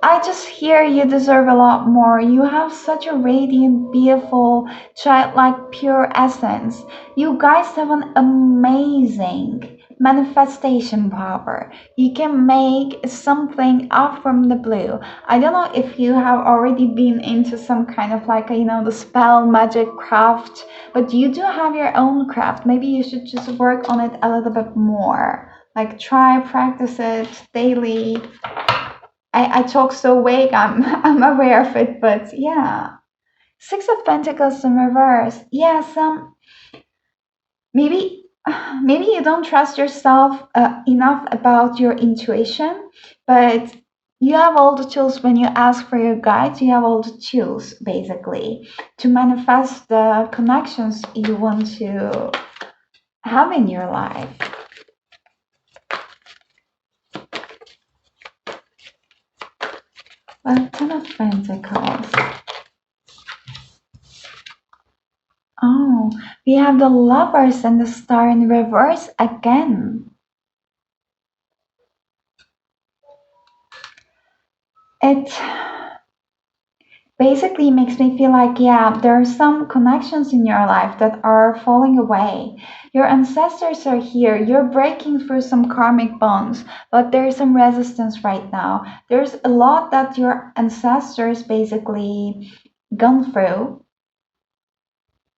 S1: I just hear you deserve a lot more. You have such a radiant, beautiful, childlike, pure essence. You guys have an amazing manifestation power. You can make something up from the blue. I don't know if you have already been into some kind of like, the spell, magic, craft, but you do have your own craft. Maybe you should just work on it a little bit more. Like try, practice it daily. I talk so vague. I'm aware of it, but yeah. Six of Pentacles in reverse. Yeah, maybe maybe you don't trust yourself enough about your intuition, but you have all the tools when you ask for your guides. You have all the tools basically to manifest the connections you want to have in your life. Well, Ten of Pentacles. Oh, we have the Lovers and the Star in reverse again. It basically makes me feel like, yeah, there are some connections in your life that are falling away. Your ancestors are here. You're breaking through some karmic bonds, but there's some resistance right now. There's a lot that your ancestors basically gone through,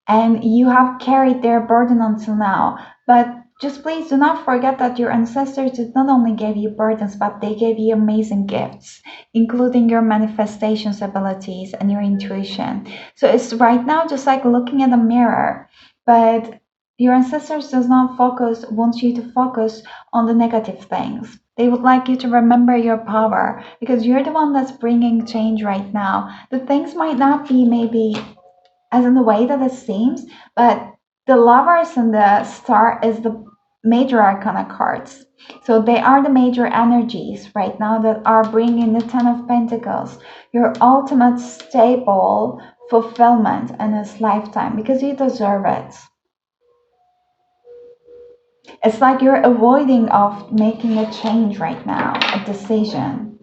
S1: and you have carried their burden until now. But just please do not forget that your ancestors did not only give you burdens, but they gave you amazing gifts, including your manifestations abilities and your intuition. So it's right now just like looking at a mirror, but your ancestors want you to focus on the negative things. They would like you to remember your power because you're the one that's bringing change right now. The things might not be maybe as in the way that it seems, but the Lovers and the Star is the major arcana cards. So they are the major energies right now that are bringing the Ten of Pentacles, your ultimate stable fulfillment in this lifetime because you deserve it. It's like you're avoiding of making a change right now, a decision.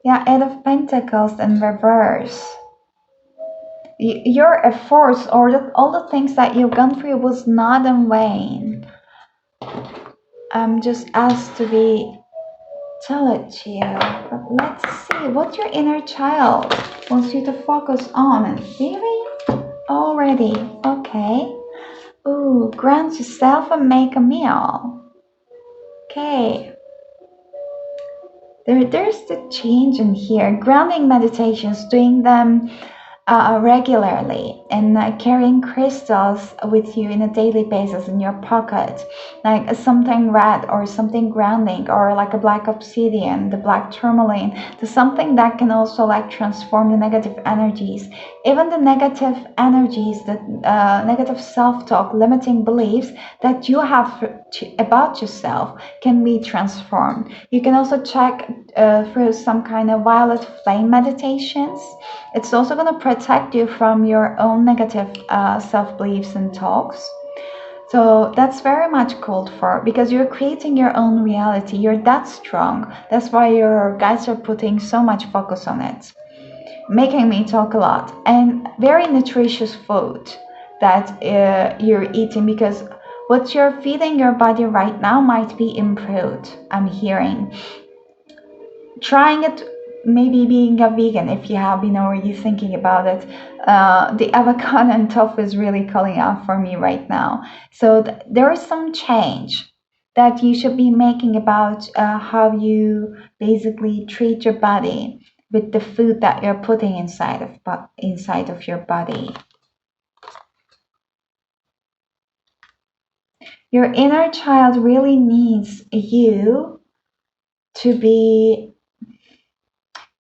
S1: Yeah, Eight of Pentacles in reverse. Your efforts or all the things that you've gone through was not in vain. I'm just asked to tell it to you. But let's see what your inner child wants you to focus on. And really? Already. Okay. Ooh, ground yourself and make a meal. Okay. There's the change in here. Grounding meditations, doing them regularly, and carrying crystals with you in a daily basis in your pocket, like something red or something grounding, or like a black obsidian, the black tourmaline, to something that can also like transform the negative energies, even the negative energies, the negative self-talk, limiting beliefs that you have about yourself can be transformed. You can also check through some kind of violet flame meditations. It's also going to protect you from your own negative self-beliefs and talks. So that's very much called for because you're creating your own reality. You're that strong. That's why your guides are putting so much focus on it, making me talk a lot. And very nutritious food that you're eating, because what you're feeding your body right now might be improved, I'm hearing. Trying it, maybe being a vegan if you have been already thinking about it. The avocado and tofu is really calling out for me right now. So there is some change that you should be making about how you basically treat your body with the food that you're putting inside of your body. Your inner child really needs you to be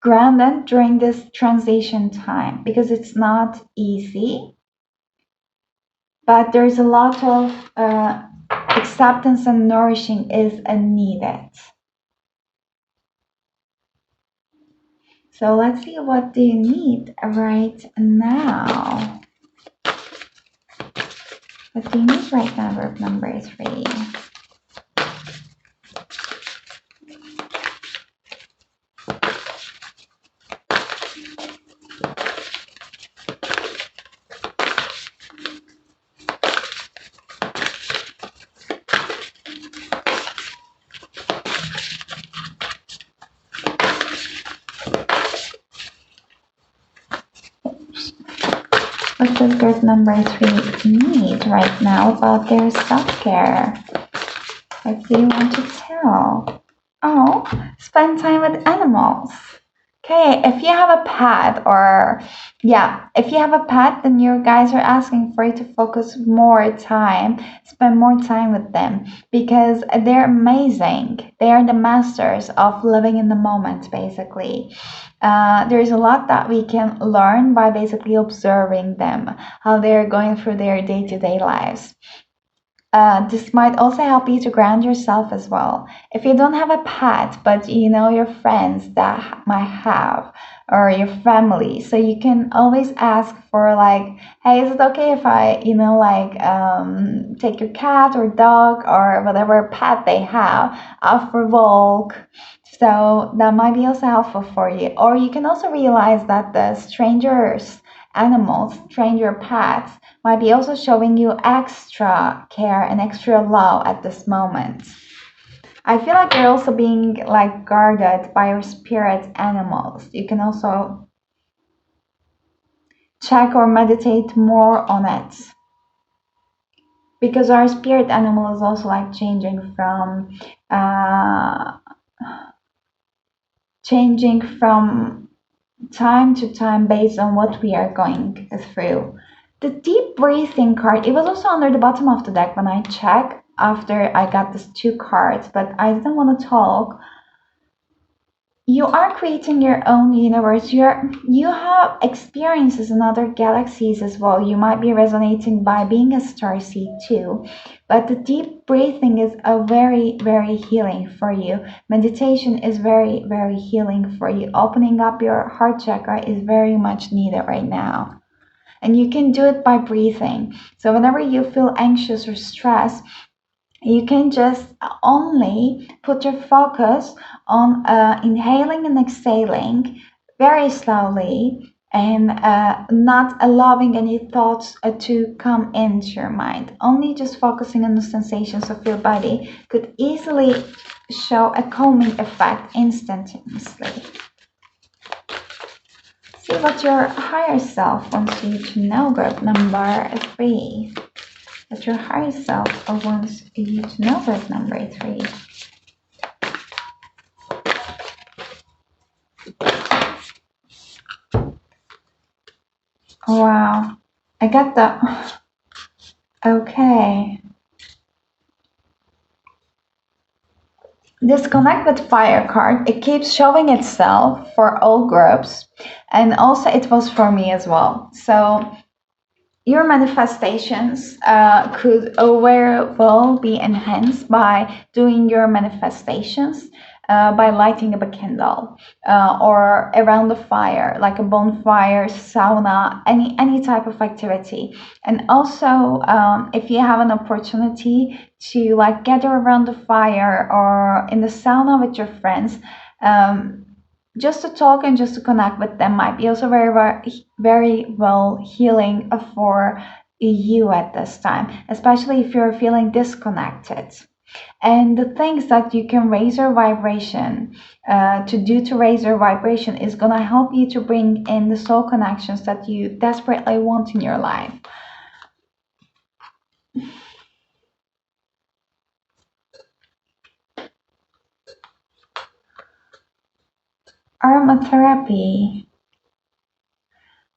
S1: grounded during this transition time because it's not easy, but there's a lot of acceptance and nourishing is needed. So let's see, what do you need right now? What do you need right now, group number 3? What does group number 3 need right now about their self-care? What do you want to tell? Oh, spend time with animals. Okay, if you have a pet, or yeah, if you have a pet, then your guys are asking for you to focus more time, spend more time with them because they're amazing. They are the masters of living in the moment, basically. There's a lot that we can learn by basically observing them, how they're going through their day-to-day lives. This might also help you to ground yourself as well. If you don't have a pet, but you know your friends that might have, or your family, so you can always ask for like, hey, is it okay if I, take your cat or dog or whatever pet they have out for a walk? So that might be also helpful for you. Or you can also realize that the strangers, animals, stranger pets, might be also showing you extra care and extra love at this moment. I feel like you're also being like guarded by your spirit animals. You can also check or meditate more on it. Because our spirit animal is also like uh, changing from time to time based on what we are going through. The deep breathing card, it was also under the bottom of the deck when I checked after I got these 2 cards, but I didn't want to talk. You are creating your own universe. You have experiences in other galaxies as well. You might be resonating by being a starseed too. But the deep breathing is a very, very healing for you. Meditation is very, very healing for you. Opening up your heart chakra is very much needed right now. And you can do it by breathing. So whenever you feel anxious or stressed, you can just only put your focus on inhaling and exhaling very slowly, and not allowing any thoughts to come into your mind. Only just focusing on the sensations of your body could easily show a calming effect instantaneously. See what your higher self wants you to know, group number 3. What your higher self wants you to know, group number 3. Wow, I got the, okay. This connect with fire card, it keeps showing itself for all groups, and also it was for me as well. So your manifestations could very well be enhanced by doing your manifestations by lighting up a candle or around the fire, like a bonfire, sauna, any type of activity. And also, if you have an opportunity to like gather around the fire or in the sauna with your friends, just to talk and just to connect with them might be also very well healing for you at this time, especially if you're feeling disconnected. And the things that you can raise your vibration to raise your vibration is going to help you to bring in the soul connections that you desperately want in your life. Aromatherapy.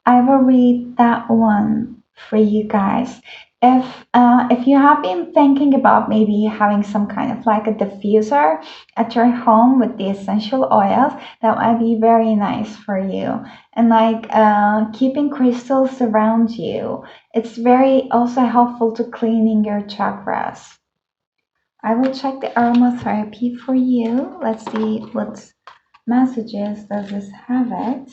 S1: I will read that one for you guys. If you have been thinking about maybe having some kind of like a diffuser at your home with the essential oils, that might be very nice for you. And like keeping crystals around you, it's very also helpful to cleaning your chakras. I will check the aromatherapy for you. Let's see what messages does this have it.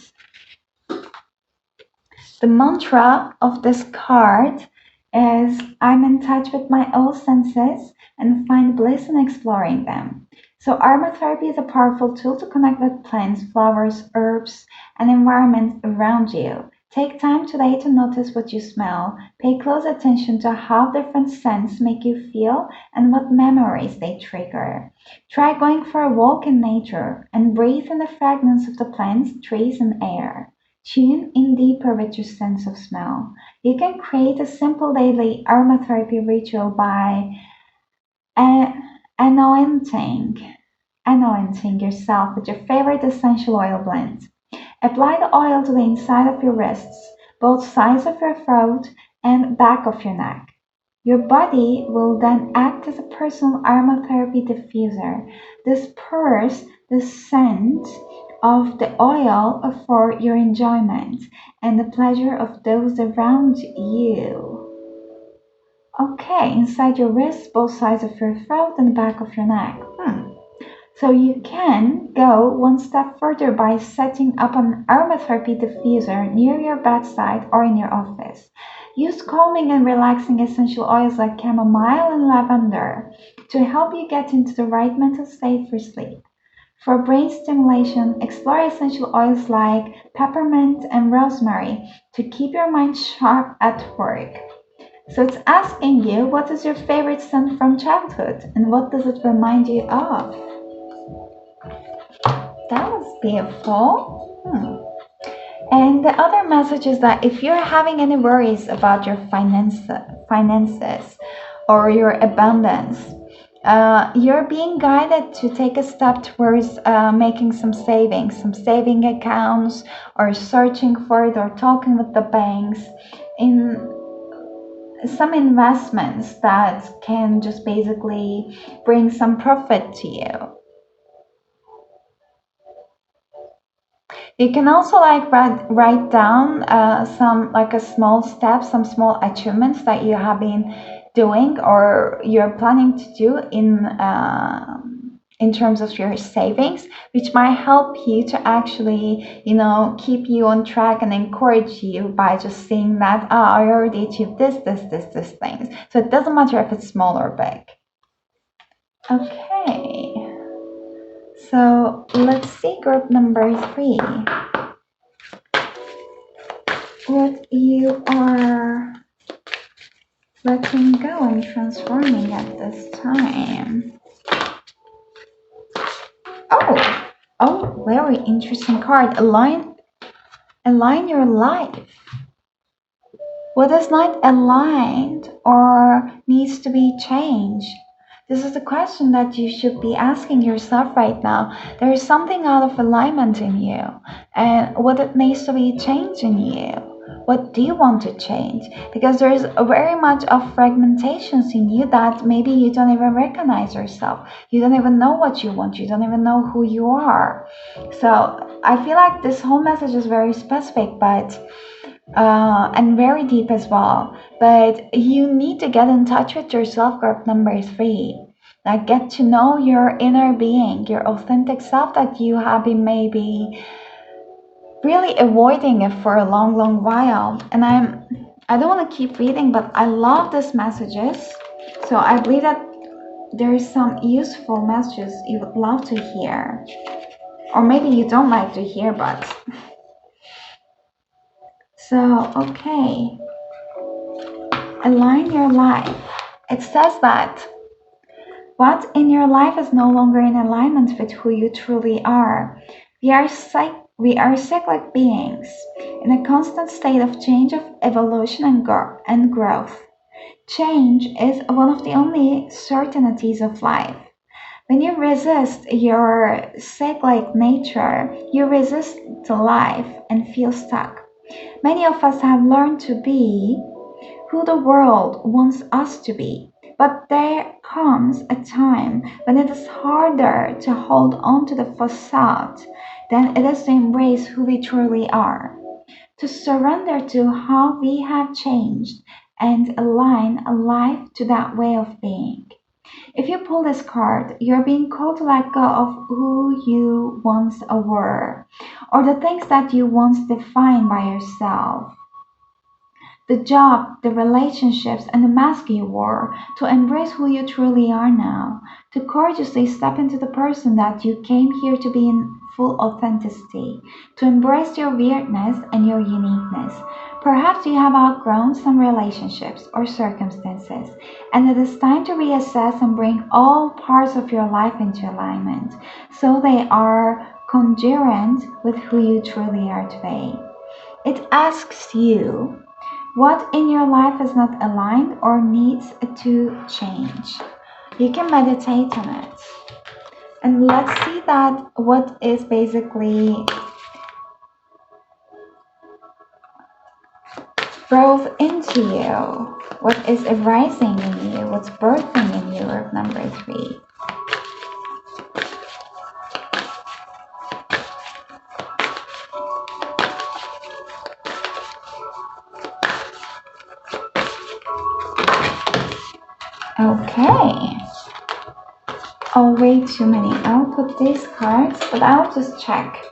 S1: The mantra of this card is I'm in touch with my old senses and find bliss in exploring them. So aromatherapy is a powerful tool to connect with plants, flowers, herbs, and environment around you. Take time today to notice what you smell. Pay close attention to how different scents make you feel and what memories they trigger. Try going for a walk in nature and breathe in the fragrance of the plants, trees, and air. Tune in deeper with your sense of smell. You can create a simple daily aromatherapy ritual by uh, anointing, anointing yourself with your favorite essential oil blend. Apply the oil to the inside of your wrists, both sides of your throat and back of your neck. Your body will then act as a personal aromatherapy diffuser. Disperse the scent of the oil for your enjoyment and the pleasure of those around you. Okay, inside your wrists, both sides of your throat and the back of your neck. So you can go one step further by setting up an aromatherapy diffuser near your bedside or in your office. Use calming and relaxing essential oils like chamomile and lavender to help you get into the right mental state for sleep. For brain stimulation, explore essential oils like peppermint and rosemary to keep your mind sharp at work. So it's asking you, what is your favorite scent from childhood and what does it remind you of? That was beautiful. And the other message is that if you're having any worries about your finances or your abundance, you're being guided to take a step towards making some savings, some saving accounts, or searching for it, or talking with the banks in some investments that can just basically bring some profit to you. You can also like write down some like a small step, some small achievements that you have been doing or you're planning to do in terms of your savings, which might help you to actually, keep you on track and encourage you by just seeing that, I already achieved this things. So it doesn't matter if it's small or big. Okay. So let's see group number 3. What you are letting go and transforming at this time. Oh, very interesting card. Align your life. What is not aligned or needs to be changed? This is the question that you should be asking yourself right now. There is something out of alignment in you, and what it needs to be changed in you. What do you want to change? Because there is very much of fragmentations in you that maybe you don't even recognize yourself. You don't even know what you want. You don't even know who you are. So I feel like this whole message is very specific, but and very deep as well. But you need to get in touch with yourself, group number 3. Like get to know your inner being, your authentic self that you have been maybe really avoiding it for a long while. And I don't want to keep reading, but I love these messages. So I believe that there's some useful messages you would love to hear. Or maybe you don't like to hear, but so, okay. Align your life. It says that what in your life is no longer in alignment with who you truly are. We are cyclic beings in a constant state of change, of evolution and growth. Change is one of the only certainties of life. When you resist your cyclic nature, you resist to life and feel stuck. Many of us have learned to be who the world wants us to be. But there comes a time when it is harder to hold on to the facade than it is to embrace who we truly are, to surrender to how we have changed and align a life to that way of being. If you pull this card, you're being called to let go of who you once were, or the things that you once defined by yourself. The job, the relationships, and the mask you wore, to embrace who you truly are now, to courageously step into the person that you came here to be in full authenticity, to embrace your weirdness and your uniqueness. Perhaps you have outgrown some relationships or circumstances, and it is time to reassess and bring all parts of your life into alignment so they are congruent with who you truly are today. It asks you what in your life is not aligned or needs to change. You can meditate on it. And let's see that what is basically growth into you. What is arising in you? What's birthing in you? Of number 3. Okay. Oh, way too many. I'll put these cards, but I'll just check.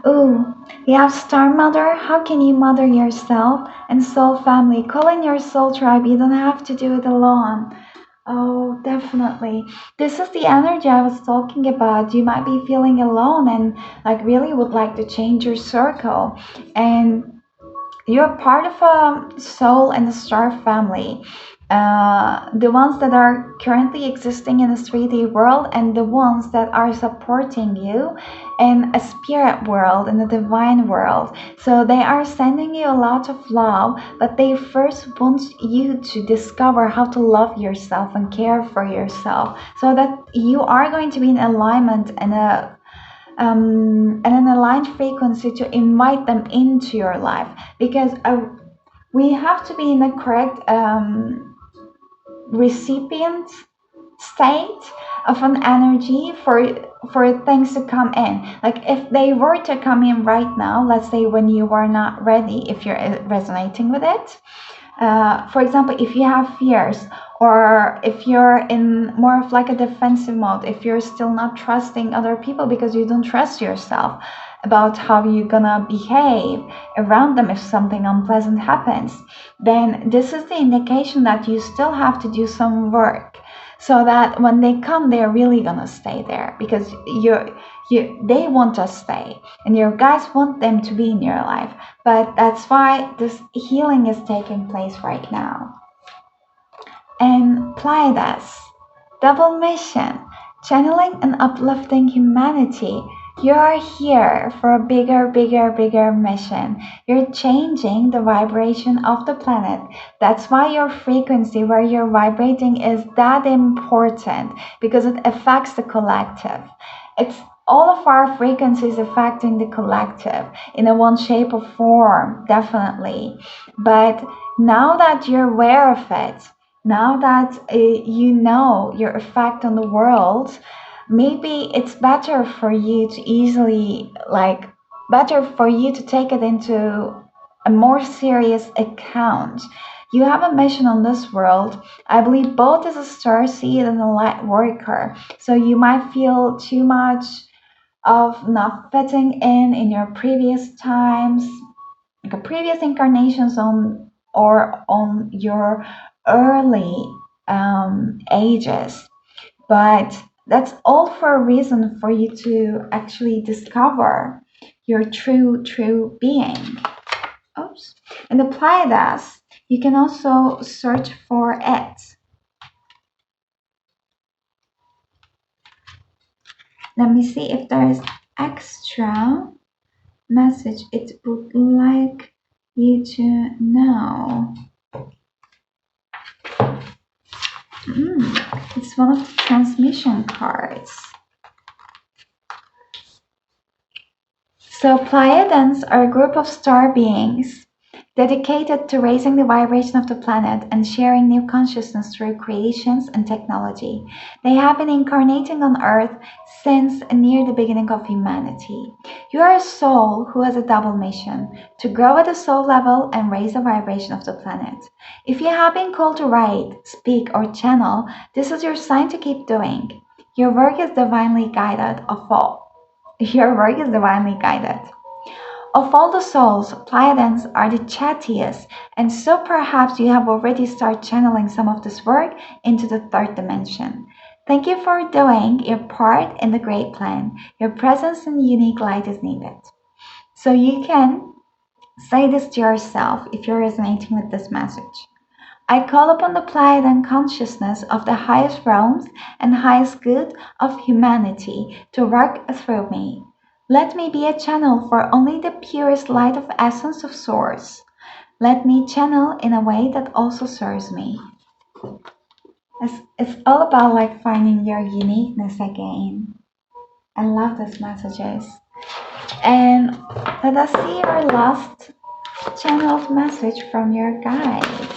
S1: Ooh, we have Star Mother. How can you mother yourself? And Soul Family. Call in your soul tribe. You don't have to do it alone. Oh, definitely. This is the energy I was talking about. You might be feeling alone and like really would like to change your circle. And you're part of a soul and a star family. The ones that are currently existing in the 3D world and the ones that are supporting you in a spirit world, in the divine world. So they are sending you a lot of love, but they first want you to discover how to love yourself and care for yourself so that you are going to be in alignment and an aligned frequency to invite them into your life, because we have to be in the correct recipient state of an energy for things to come in. Like if they were to come in right now, let's say when you are not ready, if you're resonating with it, for example, if you have fears, or if you're in more of like a defensive mode, if you're still not trusting other people because you don't trust yourself about how you're gonna behave around them if something unpleasant happens, then this is the indication that you still have to do some work so that when they come, they're really gonna stay there, because they want to stay and your guys want them to be in your life. But that's why this healing is taking place right now. And Pleiades, double mission, channeling and uplifting humanity. You are here for a bigger mission. You're changing the vibration of the planet. That's why your frequency, where you're vibrating, is that important, because it affects the collective. It's all of our frequencies affecting the collective in a one shape or form, definitely. But now that you're aware of it, now that you know your effect on the world, maybe it's better for you to better for you to take it into a more serious account. You have a mission on this world. I believe both as a star seed and a light worker. So you might feel too much of not fitting in your previous times, like a previous incarnations on your early ages. But that's all for a reason for you to actually discover your true being. Oops. And apply this. You can also search for it. Let me see if there is extra message it would like you to know. It's one of the transmission cards. So Pleiadians are a group of star beings dedicated to raising the vibration of the planet and sharing new consciousness through creations and technology. They have been incarnating on Earth since near the beginning of humanity. You are a soul who has a double mission, to grow at the soul level and raise the vibration of the planet. If you have been called to write, speak, or channel, this is your sign to keep doing. Your work is divinely guided of all. Your work is divinely guided. Of all the souls, Pleiadians are the chattiest, and so perhaps you have already started channeling some of this work into the third dimension. Thank you for doing your part in the great plan. Your presence and unique light is needed. So you can say this to yourself if you're resonating with this message. I call upon the Pleiadian consciousness of the highest realms and highest good of humanity to work through me. Let me be a channel for only the purest light of essence of Source. Let me channel in a way that also serves me. It's all about like finding your uniqueness again. I love these messages. And let us see your last channeled message from your guides.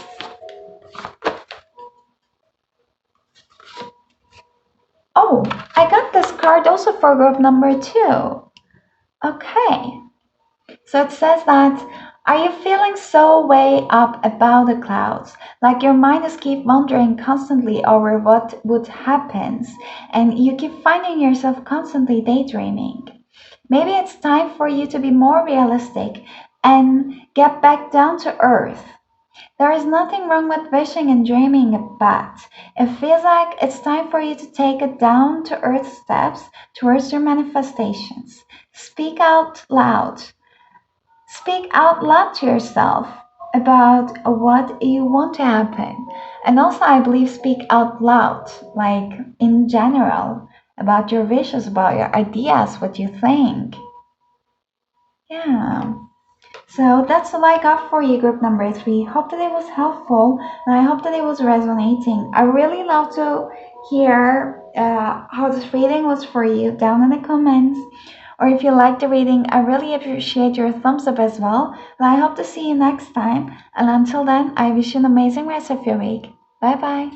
S1: Oh, I got this card also for group number 2. Okay. So it says that, are you feeling so way up above the clouds? Like your mind is keep wondering constantly over what would happen, and you keep finding yourself constantly daydreaming. Maybe it's time for you to be more realistic and get back down to earth. There is nothing wrong with wishing and dreaming, but it feels like it's time for you to take it down to earth steps towards your manifestations. Speak out loud. Speak out loud to yourself about what you want to happen. And also, I believe speak out loud, like in general, about your wishes, about your ideas, what you think. Yeah. So that's all I got for you, group number 3. Hope that it was helpful, and I hope that it was resonating. I really love to hear how this reading was for you down in the comments. Or if you liked the reading, I really appreciate your thumbs up as well. And I hope to see you next time. And until then, I wish you an amazing rest of your week. Bye bye.